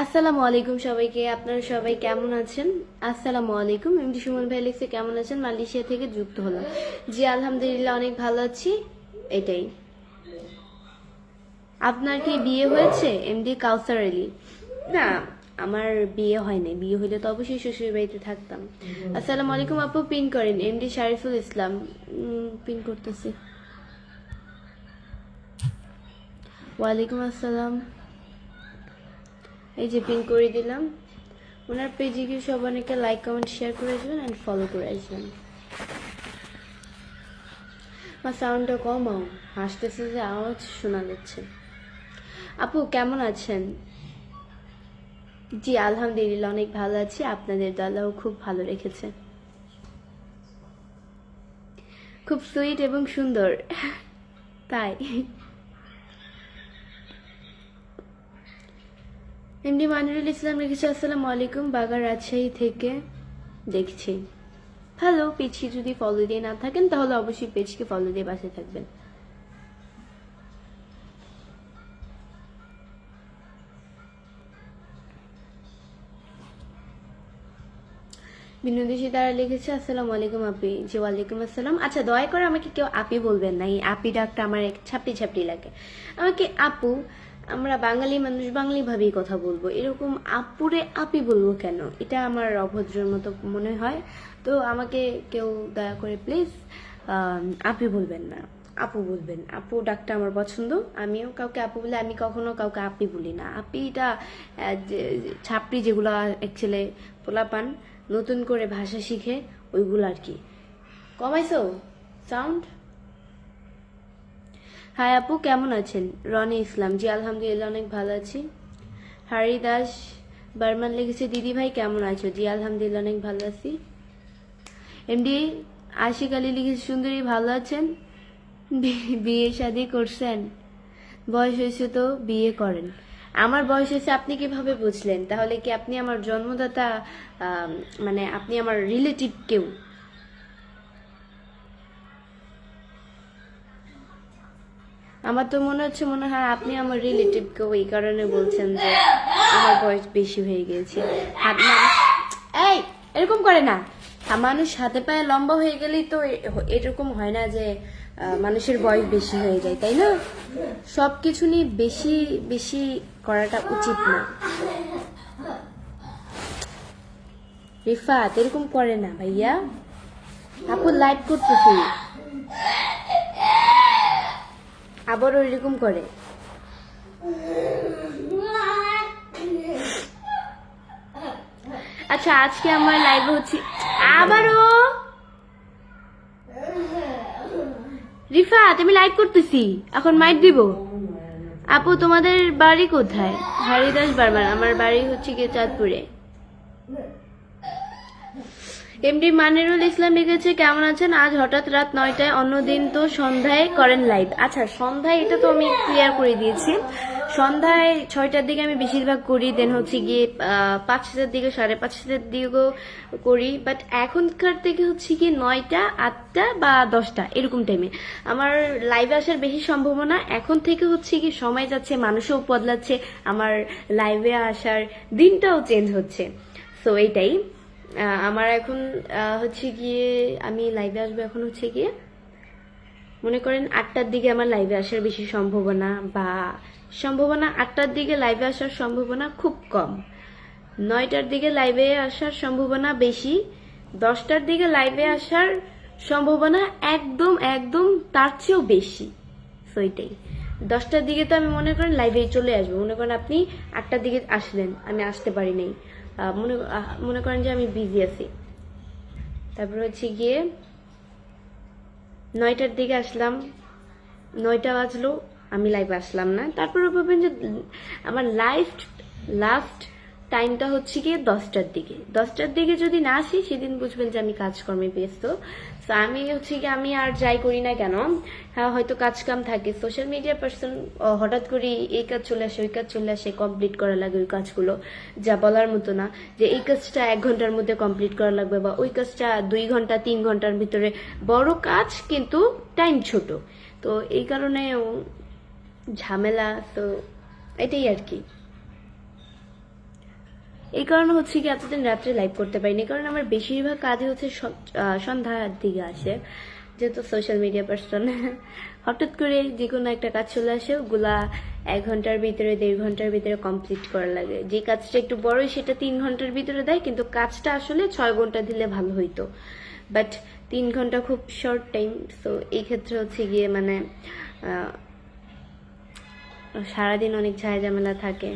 আসসালামু আলাইকুম সবাইকে, আপনারা সবাই কেমন আছেন? আসসালামু আলাইকুম। এমডি সুমন ভাই লিখছে, কেমন আছেন? মালয়েশিয়া থেকে যুক্ত হলাম। জি আলহামদুলিল্লাহ অনেক ভালো আছি। এটাই। আপনার কি বিয়ে হয়েছে? এমডি কাউসার আলী। না, আমার বিয়ে হয়নি। বিয়ে হইলে তো অবশ্যই শ্বশুর বাড়িতে থাকতাম। আসসালামু আলাইকুম আপু, পিন করেন। এমডি শারিফুল ইসলাম। পিন করতেছি। ওয়ালাইকুম আসসালাম। এই যে পিন করে দিলাম। ওনার পেজে গিয়ে সব অনেকে লাইক কমেন্ট শেয়ার করে আসবেন অ্যান্ড ফলো করে আসবেন। আমার সাউন্ডটা কমাও, হাসতেছে যে আওয়াজ শোনা যাচ্ছে। আপু কেমন আছেন? জি আলহামদুলিল্লাহ অনেক ভালো আছি, আপনাদের দলাও খুব ভালো রেখেছে। খুব সুইট এবং সুন্দর। তাই এমডি মানিরুল ইসলাম লিখেছে আসসালামু আলাইকুম, বাগা রাজশাহী থেকে দেখছি। হ্যালো, পেজকে যদি ফলো দিয়ে না থাকেন তাহলে অবশ্যই পেজকে ফলো দিয়ে পাশে থাকবেন। বিনোদী তারা লিখেছে আসসালামু আলাইকুম আপি। জি ওয়ালাইকুম আসসালাম। আচ্ছা দয়া করে আমাকে কেউ আপি বলবেন না, এই আপি ডাকটা আমার এক ছাপটি ছাপটি লাগে। আমাকে আপু, আমরা বাঙালি মানুষ বাঙালি ভাবেই কথা বলবো, এরকম আপুরে আপি বলবো কেন? এটা আমার অভদ্রের মতো মনে হয়। তো আমাকে কেউ দয়া করে প্লিজ আপি বলবেন না, আপু বলবেন। আপু ডাকটা আমার পছন্দ। আমিও কাউকে আপু বলে, আমি কখনো কাউকে আপি বলি না। আপিটা ছাপড়ি যেগুলো অ্যাকচুয়ালি পোলাপান নতুন করে ভাষা শিখে ওইগুলো আর কি। কমাইছো সাউন্ড? হাই আপু কেমন আছেন? রনি ইসলাম। জি আলহামদুলিল্লাহ অনেক ভালো আছি। হারি দাস বার্মান লিখেছে দিদি ভাই কেমন আছো? জি আলহামদুলিল্লাহ অনেক ভালো আছি। এমডি আশিক আলী লিখেছে সুন্দরী ভালো আছেন? বিয়ে শাদী করছেন? বয়স হয়েছে তো বিয়ে করেন। আমার বয়স হয়েছে আপনি কিভাবে বুঝলেন? তাহলে কি আপনি আমার জন্মদাতা, মানে আপনি আমার রিলেটিভ কেউ? আমার তো মনে হয় আপনি আমার রিলেটিভ কেউ, এই কারণে বলছেন যে আমার বয়স বেশি হয়ে গিয়েছে। এই এরকম করে না, মানুষ হাতে পায়ে লম্বা হয়ে গেলেই তো এরকম হয় না যে মানুষের বয়স বেশি হয়ে যায়, তাই না? সবকিছু নিয়ে বেশি বেশি করাটা উচিত না। রিফাত এরকম করে না ভাইয়া, আপু লাইভ করতেছি আবারও এরকম করে। আচ্ছা আজকে আমার লাইভে হচ্ছে আবারও। রিফাত আমি লাইভ করতেছি, এখন মাইক দিব। আপু তোমাদের বাড়ি কোথায়? হরিদাস বর্মন। আমার বাড়ি হচ্ছে গিয়ে চাঁদপুরে। এমডি মানিরুল ইসলাম লিখেছে কেমন আছেন? আজ হঠাৎ রাত 9টায়, অন্যদিন তো সন্ধ্যায় করেন লাইভ। আচ্ছা সন্ধ্যায় এটা তো আমি ক্লিয়ার করে দিয়েছি। সন্ধ্যায় 6টার দিকে আমি বেশিরভাগ করি, দেন হচ্ছে গিয়ে 5টার দিকে 5:30টার দিকেও করি। বাট এখনকার থেকে হচ্ছে গিয়ে 9টা 8টা বা 10টা এরকম টাইমে আমার লাইভে আসার বেশি সম্ভাবনা। এখন থেকে হচ্ছে কি সময় যাচ্ছে, মানুষও বদলাচ্ছে, আমার লাইভে আসার দিনটাও চেঞ্জ হচ্ছে। সো এইটাই আমার এখন হচ্ছে গিয়ে আমি লাইভে আসবো এখন হচ্ছে গিয়ে মনে করেন 8টার দিকে আমার লাইভে আসার বেশি সম্ভাবনা, বা 8টার দিকে লাইভে আসার সম্ভাবনা খুব কম। 9টার দিকে লাইভে আসার সম্ভাবনা বেশি। 10টার দিকে লাইভে আসার সম্ভাবনা একদম একদম তার চেয়েও বেশি। সো এটাই 10টার দিকে তো আমি মনে করেন লাইভে চলে আসবো। মনে করেন আপনি 8টার দিকে আসলেন, আমি আসতে পারি নাই, মনে করেন যে আমি বিজি আছি। তারপর হচ্ছে গিয়ে 9টার দিকে আসলাম, 9টা বাজলো, আমি লাইভে আসলাম না। তারপরে ভাববেন যে আমার লাস্ট টাইমটা হচ্ছে গিয়ে 10টার দিকে। 10টার দিকে যদি না আসি সেদিন বুঝবেন যে আমি কাজকর্মে ব্যস্ত। তো আমি হচ্ছে কি আমি আর যাই করি না কেন, হ্যাঁ হয়তো কাজ কাম থাকে, সোশ্যাল মিডিয়া পার্সন, হঠাৎ করে এই কাজ চলে আসে ওই কাজ চলে আসে, কমপ্লিট করা লাগে ওই কাজগুলো, যা বলার মতো না যে এই কাজটা 1 ঘন্টার মধ্যে কমপ্লিট করা লাগবে, বা ওই কাজটা 2 ঘন্টা 3 ঘন্টার ভিতরে। বড় কাজ কিন্তু টাইম ছোট, তো এই কারণে ঝামেলা। তো এটাই আর কি, এই কারণে হচ্ছে কি এতদিন রাত্রে লাইভ করতে পারিনি, কারণ আমার বেশিরভাগ কাজই হচ্ছে সন্ধ্যার দিকে আসে, যেহেতু সোশ্যাল মিডিয়া পার্সন। হঠাৎ করে যে কোনো একটা কাজ চলে আসে, ওগুলা 1 ঘন্টার ভিতরে 1.5 ঘন্টার ভিতরে কমপ্লিট করা লাগে। যে কাজটা একটু বড়ই সেটা 3 ঘন্টার ভিতরে দেয়, কিন্তু কাজটা আসলে 6 ঘন্টা দিলে ভালো হইতো, বাট 3 ঘন্টা খুব শর্ট টাইম। সো এই ক্ষেত্রে হচ্ছে গিয়ে মানে সারাদিন অনেক ঝামেলা থাকে।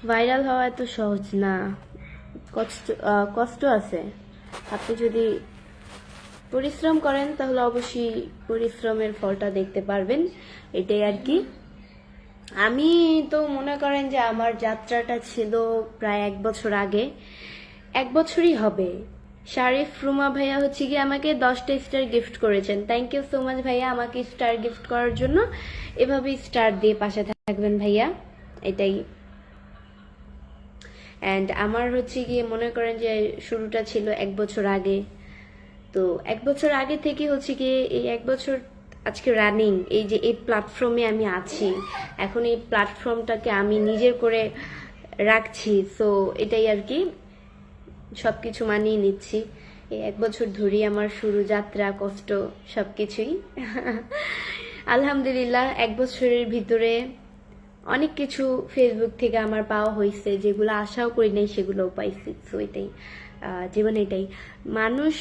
ভাইরাল হওয়া এত সহজ না, কষ্ট আছে। আপনি যদি পরিশ্রম করেন তাহলে অবশ্যই পরিশ্রমের ফলটা দেখতে পারবেন, এটাই আর কি। আমি তো মনে করেন যে আমার যাত্রাটা ছিল প্রায় 1 বছর আগে, 1 বছরই হবে। শারিফ রুমা ভাইয়া হচ্ছে গিয়ে আমাকে 10টা স্টার গিফট করেছেন। থ্যাংক ইউ সো মাচ ভাইয়া আমাকে স্টার গিফট করার জন্য। এভাবেই স্টার দিয়ে পাশে থাকবেন ভাইয়া, এটাই। অ্যান্ড আমার হচ্ছে গিয়ে মনে করেন যে শুরুটা ছিল 1 বছর আগে। তো 1 বছর আগে থেকে হচ্ছে গিয়ে এই 1 বছর আজকে রানিং, এই যে এই প্ল্যাটফর্মে আমি আছি, এখন এই প্ল্যাটফর্মটাকে আমি নিজের করে রাখছি। সো এটাই আর কি, সবকিছু মানিয়ে নিচ্ছি। এই 1 বছর ধরেই আমার শুরু, যাত্রা, কষ্ট সবকিছুই। আলহামদুলিল্লাহ 1 বছরের ভিতরে অনেক কিছু ফেসবুক থেকে আমার পাওয়া হয়েছে, যেগুলো আশাও করি নাই সেগুলোও পাইছি। সো এটাই জীবন, এটাই। মানুষ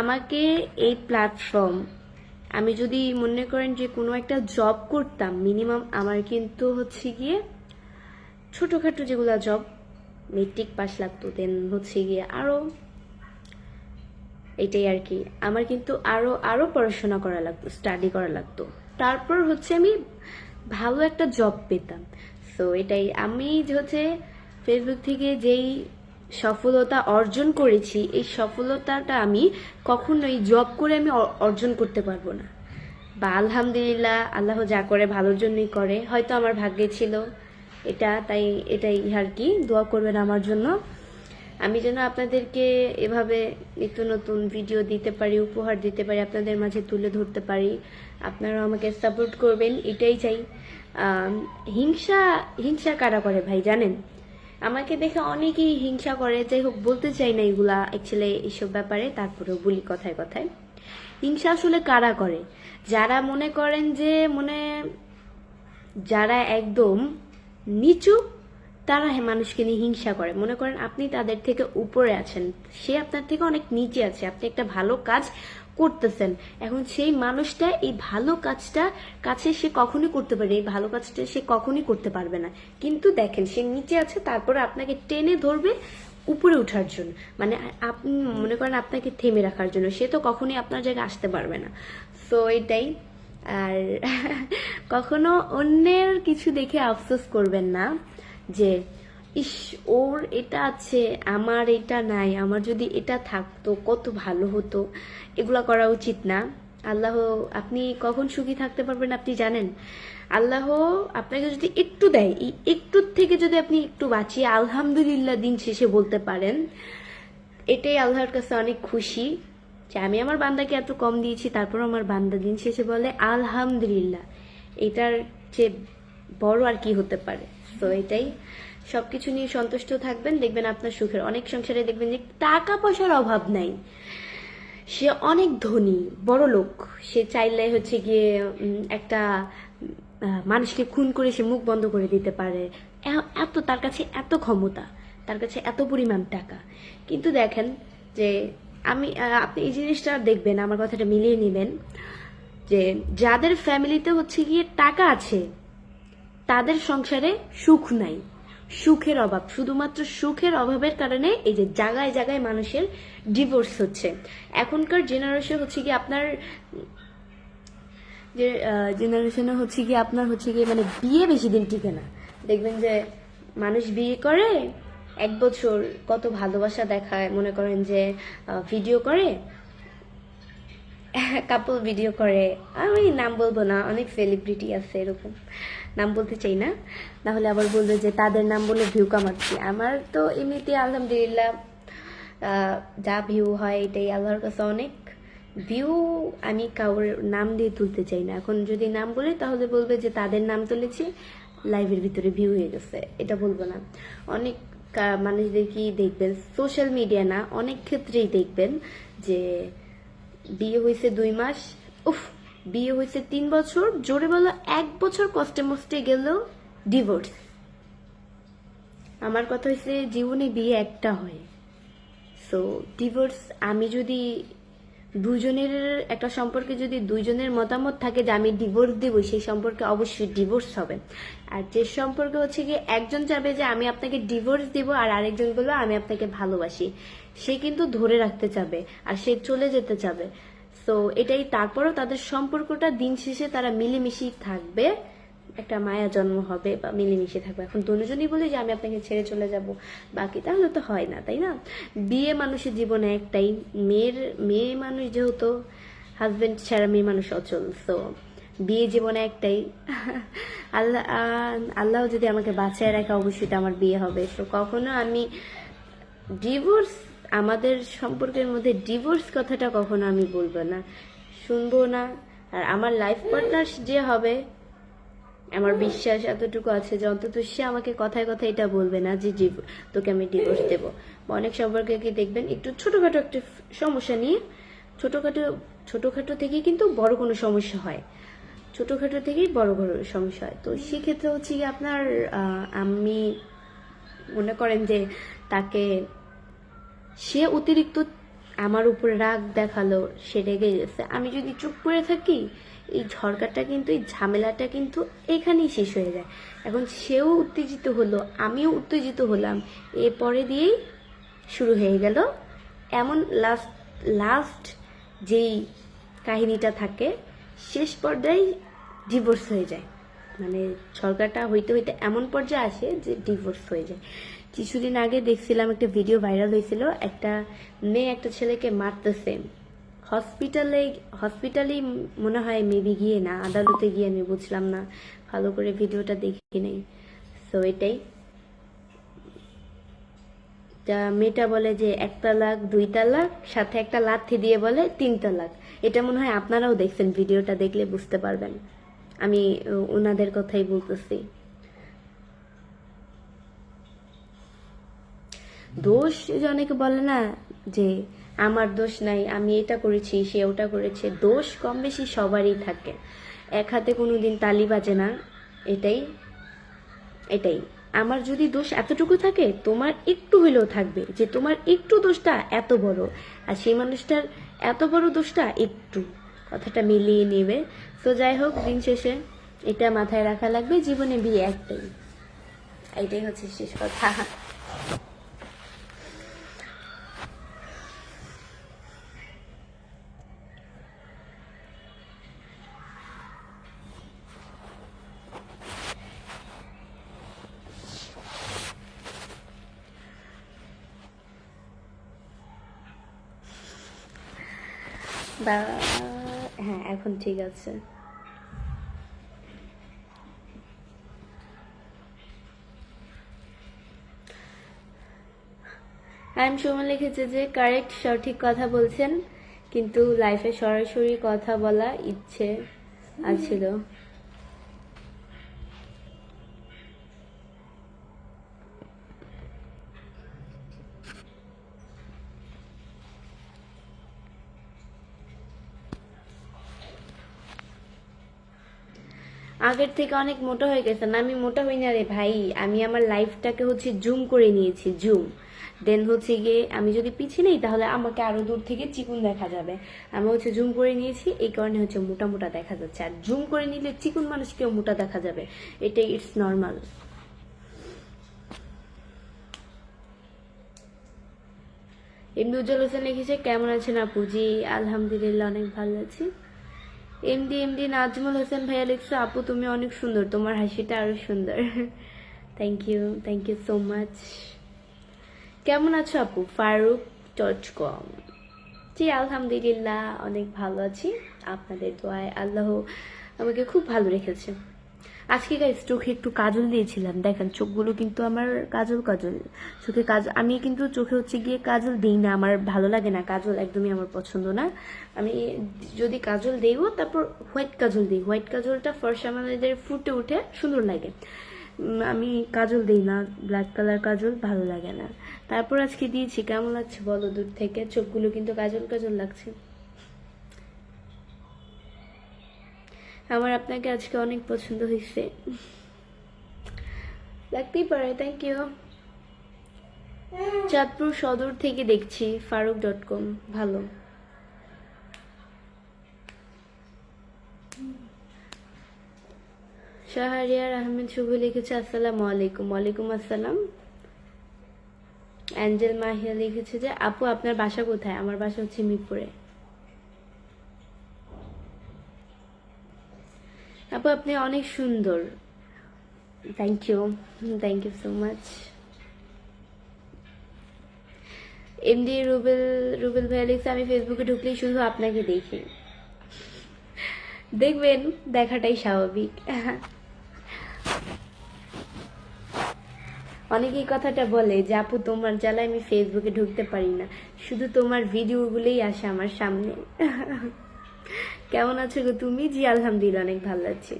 আমাকে এই প্ল্যাটফর্ম, আমি যদি মনে করেন যে কোনো একটা জব করতাম, মিনিমাম আমার কিন্তু হচ্ছে গিয়ে ছোটোখাটো যেগুলো জব, মেট্রিক পাস লাগতো, দেন হচ্ছে গিয়ে আরও, এটাই আর কি। আমার কিন্তু আরও পড়াশোনা করা লাগতো, স্টাডি করা লাগতো, তারপর হচ্ছে আমি ভালো একটা জব পেতাম। সো এটাই, আমি যে হচ্ছে ফেসবুক থেকে যেই সফলতা অর্জন করেছি, এই সফলতাটা আমি কখনোই জব করে আমি অর্জন করতে পারবো না। বা আলহামদুলিল্লাহ, আল্লাহ যা করে ভালোর জন্যই করে, হয়তো আমার ভাগ্যে ছিল এটা, তাই এটাই আর কি। দোয়া করবেন আমার জন্য, আমি যেন আপনাদেরকে এভাবে নিত্য নতুন ভিডিও দিতে পারি, উপহার দিতে পারি, আপনাদের মাঝে তুলে ধরতে পারি। আপনারাও আমাকে সাপোর্ট করবেন, এটাই চাই। হিংসা কারা করে ভাই জানেন? আমাকে দেখে অনেকেই হিংসা করে, যাই হোক বলতে চাই না এগুলা অ্যাকচুয়ালি এইসব ব্যাপারে, তারপরেও বলি কথায় কথায়। হিংসা আসলে কারা করে? যারা মনে করেন যে যারা একদম নিচু, তারা মানুষকে নিয়ে হিংসা করে। মনে করেন আপনি তাদের থেকে উপরে আছেন, সে আপনার থেকে অনেক নিচে আছে, আপনি একটা ভালো কাজ করতেছেন, এখন সেই মানুষটা এই ভালো কাজটা কাছে সে কখনই করতে পারে, এই ভালো কাজটা সে কখনই করতে পারবে না। কিন্তু দেখেন সে নিচে আছে, তারপরে আপনাকে টেনে ধরবে উপরে ওঠার জন্য, মানে আপনি মনে করেন আপনাকে থেমে রাখার জন্য, সে তো কখনই আপনার জায়গায় আসতে পারবে না। সো এটাই। আর কখনো অন্যের কিছু দেখে আফসোস করবেন না যে ইস ওর এটা আছে আমার এটা নাই, আমার যদি এটা থাকতো কত ভালো হতো, এগুলা করা উচিত না। আল্লাহ, আপনি কখন সুখী থাকতে পারবেন আপনি জানেন? আল্লাহ আপনাকে যদি একটু দেয়, এই একটুর থেকে যদি আপনি একটু বাঁচিয়ে আলহামদুলিল্লাহ দিন শেষে বলতে পারেন, এটাই আল্লাহর কাছে অনেক খুশি যে আমি আমার বান্দাকে এত কম দিয়েছি, তারপর আমার বান্দা দিন শেষে বলে আলহামদুলিল্লাহ। এটার চেয়ে বড় আর কি হতে পারে? তো এটাই, সবকিছু নিয়ে সন্তুষ্ট থাকবেন, দেখবেন আপনার সুখের। অনেক সংসারে দেখবেন যে টাকা পয়সার অভাব নাই, সে অনেক ধনী বড় লোক, সে চাইলে হচ্ছে গিয়ে একটা মানুষকে খুন করে সে মুখ বন্ধ করে দিতে পারে, এত তার কাছে এত ক্ষমতা, তার কাছে এত পরিমাণ টাকা। কিন্তু দেখেন যে আপনি এই জিনিসটা দেখবেন, আমার কথাটা মিলিয়ে নেবেন, যে যাদের ফ্যামিলিতে হচ্ছে গিয়ে টাকা আছে তাদের সংসারে সুখ নাই, সুখের অভাব, শুধুমাত্র সুখের অভাবের কারণে এই যে জায়গায় জায়গায় মানুষের ডিভোর্স হচ্ছে। এখনকার জেনারেশন হচ্ছে কি আপনার যে জেনারেশনে হচ্ছে কি আপনার হচ্ছে কি মানে বিয়ে বেশি দিন টিকে না। দেখবেন যে মানুষ বিয়ে করে 1 বছর, কত ভালোবাসা দেখায়, মনে করেন যে ভিডিও করে, কাপল ভিডিও করে, আমি নাম বলবো না, অনেক সেলিব্রিটি আছে এরকম, নাম বলতে চাই না, নাহলে আবার বলবে যে তাদের নাম বলে ভিউ কামাচ্ছি। আমার তো এমনিতে আলহামদুলিল্লাহ যা ভিউ হয় এটাই আল্লাহর কাছে অনেক। ভিউ আমি কারোর নাম দিয়ে তুলতে চাই না, এখন যদি নাম বলি তাহলে বলবে যে তাদের নাম তুলেছি, লাইভের ভিতরে ভিউ হয়ে গেছে, এটা বলবো না। অনেক মানুষদের কি দেখবেন, সোশ্যাল মিডিয়া না, অনেক ক্ষেত্রেই দেখবেন যে বিয়ে হয়েছে 2 মাস, উফ, বিয়ে হয়েছে 3 বছর, জোরে বলো 1 বছর কষ্টে মষ্টে গেল ডিভোর্স। আমার কথা হয়েছে জীবনে বিয়ে একটা হয়, সো ডিভোর্স, আমি যদি দুজনের একটা সম্পর্কে যদি দুইজনের মতামত থাকে যে আমি ডিভোর্স দিব, সেই সম্পর্কে অবশ্যই ডিভোর্স হবে। আর যে সম্পর্কে হচ্ছে গিয়ে একজন চাবে যে আমি আপনাকে ডিভোর্স দিব আর আরেকজন বলবে আমি আপনাকে ভালোবাসি, সে কিন্তু ধরে রাখতে চাবে আর সে চলে যেতে চাবে। সো এটাই, তারপরও তাদের সম্পর্কটা দিন শেষে তারা মিলেমিশেই থাকবে, একটা মায়া জন্ম হবে বা মিলেমিশে থাকবে। এখন দুজনই বলি যে আমি আপনাকে ছেড়ে চলে যাব বাকি, তাহলে তো হয় না, তাই না? বিয়ে মানুষের জীবনে একটাই, মেয়ে মানুষ যেহেতু, হাজবেন্ড ছাড়া মেয়ে মানুষ অচল, সো বিয়ে জীবনে একটাই। আল্লাহ যদি আমাকে বাঁচায় রাখে অবশ্যই তো আমার বিয়ে হবে। তো কখনো আমি ডিভোর্স, আমাদের সম্পর্কের মধ্যে ডিভোর্স কথাটা কখনো আমি বলবো না, শুনবো না। আর আমার লাইফ পার্টনার যে হবে, আমার বিশ্বাস এতটুকু আছে যে অন্তত সে আমাকে কথায় কথায় এটা বলবে না যে তোকে আমি ডিভোর্স দেবো। অনেক সম্পর্কে কি দেখবেন একটু ছোটখাটো একটা সমস্যা নিয়ে, ছোটখাটো থেকেই কিন্তু বড় কোনো সমস্যা হয়, ছোটখাটো থেকেই বড় বড় সমস্যা হয়। তো সেক্ষেত্রে হচ্ছে কি আপনার আমি মনে করেন যে তাকে, সে অতিরিক্ত আমার উপরে রাগ দেখালো, সে রেগে গেছে, আমি যদি চুপ করে থাকি, এই ঝড়কাটা কিন্তু, এই ঝামেলাটা কিন্তু এখানেই শেষ হয়ে যায়। এখন সেও উত্তেজিত হলো, আমিও উত্তেজিত হলাম, এরপরে দিয়েই শুরু হয়ে গেল এমন লাস্ট যেই কাহিনীটা থাকে, শেষ পর্যায়ে ডিভোর্স হয়ে যায়। মানে ঝগড়াটা হইতে হইতে এমন পর্যায়ে আসে যে ডিভোর্স হয়ে যায়। কিছুদিন আগে দেখছিলাম একটা ভিডিও ভাইরাল হয়েছিল, একটা মেয়ে একটা ছেলেকে মারতেছে, হসপিটালেই মনে হয়, মেবি গিয়ে না, আদালতে গিয়ে, আমি বুঝলাম না, ভালো করে ভিডিওটা দেখি নাই। সো এটাই, মেয়েটা বলে যে 1 তালাক 2 তালাক, সাথে একটা লাথি দিয়ে বলে 3 তালাক। এটা মনে হয় আপনারাও দেখছেন, ভিডিওটা দেখলে বুঝতে পারবেন, আমি ওনাদের কথাই বলতেছি। দোষ যে অনেকে বলে না যে আমার দোষ নাই, আমি এটা করেছি, সে ওটা করেছে, দোষ কম বেশি সবারই থাকে, এক হাতে কোনোদিন তালি বাজে না। এটাই এটাই আমার যদি দোষ এতটুকু থাকে, তোমার একটু হইলেও থাকবে যে তোমার একটু দোষটা এত বড়, আর সেই মানুষটার এত বড় দোষটা একটু, কথাটা মিলিয়ে নেবে। তো যাই হোক, দিন শেষে এটা মাথায় রাখা লাগবে, জীবনে বিয়ে একটাই, এটাই হচ্ছে শেষ কথা। বা হ্যাঁ, এখন ঠিক আছে। সুমন লিখেছে যে কারেক্ট, সঠিক কথা বলছেন, কিন্তু লাইফে সরাসরি কথা বলা ইচ্ছে আছিল। আগের থেকে অনেক মোটা হয়ে গেছে না? আমি মোটা হই না রে ভাই, আমি আমার লাইফটাকে হচ্ছে জুম করে নিয়েছি, জুম। দেন হচ্ছে গিয়ে আমি যদি পিছিয়ে নেই তাহলে আমাকে আরো দূর থেকে চিকুন দেখা যাবে। আমি হচ্ছে জুম করে নিয়েছি, এই কারণে হচ্ছে মোটা মোটা দেখা যাচ্ছে। আর জুম করে নিলে চিকুন মানুষকেও মোটা দেখা যাবে, এটাই ইটস নর্মাল। এমনি উজ্জ্বল হোসেন লিখেছে কেমন আছেন আপু? জি আলহামদুলিল্লাহ, অনেক ভালো আছি। এমডি নাজমুল হোসেন ভাইয়া লিখছে আপু তুমি অনেক সুন্দর, তোমার হাসিটা আরো সুন্দর। Thank you so much. কেমন আছো আপু? ফারুক .com। জি আলহামদুলিল্লাহ, অনেক ভালো আছি, আপনাদের দোয়ায় আল্লাহ আমাকে খুব ভালো রেখেছে। আজকে গাইস চোখে একটু কাজল দিয়েছিলাম, দেখেন চোখগুলো কিন্তু আমার কাজল চোখে কাজল। আমি কিন্তু চোখে হচ্ছে গিয়ে কাজল দিই না, আমার ভালো লাগে না কাজল, একদমই আমার পছন্দ না। আমি যদি কাজল দেইও তারপর হোয়াইট কাজল দিই, হোয়াইট কাজলটা ফর্সা আমাদের ফুটে উঠে সুন্দর লাগে। আমি কাজল দিই না, ব্ল্যাক কালার কাজল ভালো লাগে না। তারপর আজকে দিয়েছি, কেমন লাগছে বলো দূর থেকে? চোখগুলো কিন্তু কাজল লাগছে। আমার আপনাকে আজকে অনেক পছন্দ হয়েছে, লাগতেই পারে। Thank you. চাঁদপুর সদর থেকে দেখছি, faruk.com। ভালো। শাহরিয়ার আহমেদ শুভ লিখেছে আসসালামু আলাইকুম। ওয়ালাইকুম আসসালাম। অ্যাঞ্জেল মাহিয়া লিখেছে যে আপু আপনার বাসা কোথায়? আমার বাসা হচ্ছে মিরপুরে। আপু আপনি অনেক সুন্দর। Thank you so much. MD Rubel ভাইয়া লিখছে আমি ফেসবুকে ঢুকলেই শুধু আপনাকে দেখি। দেখবেন, দেখাটাই স্বাভাবিক। অনেকেই কথাটা বলে যে আপু তোমার জ্বালায় আমি ফেসবুকে ঢুকতে পারি না, শুধু তোমার ভিডিওগুলোই আসে আমার সামনে। কেমন আছো গো তুমি? জি আলহামদুলিল্লাহ অনেক ভালো আছি।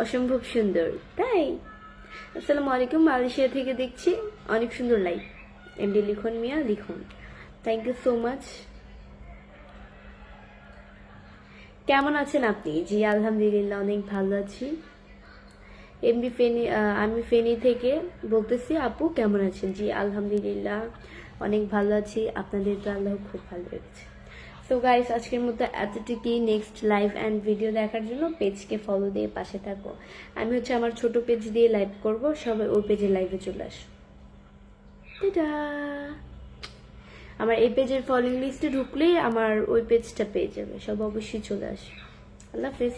অসম্ভব সুন্দর, তাই? আসসালামু আলাইকুম, মালয়েশিয়া থেকে দেখছি, অনেক সুন্দর লাইভ। এমডি লিখন মিয়া লিখুন। Thank you so much. কেমন আছেন আপনি? জি আলহামদুলিল্লাহ অনেক ভালো আছি। এমডি ফেনী, আমি ফেনী থেকে বলতেছি। আপু কেমন আছেন? জি আলহামদুলিল্লাহ অনেক ভালো আছি। আপনাদের তো আল্লাহ খুব ভালো রেখেছে। সো গাইস আজকের মতো এতটুকুই। নেক্সট লাইভ অ্যান্ড ভিডিও দেখার জন্য পেজকে ফলো দিয়ে পাশে থাকো। আমি হচ্ছে আমার ছোট পেজ দিয়ে লাইভ করব, সবাই ওই পেজে লাইভে চলে আসো। টাটা। আমার এই পেজের ফলোইং লিস্টে ঢুকলেই আমার ওই পেজটা পেয়ে যাবে, সব অবশ্যই চলে আসে। আল্লাহ হাফিজ।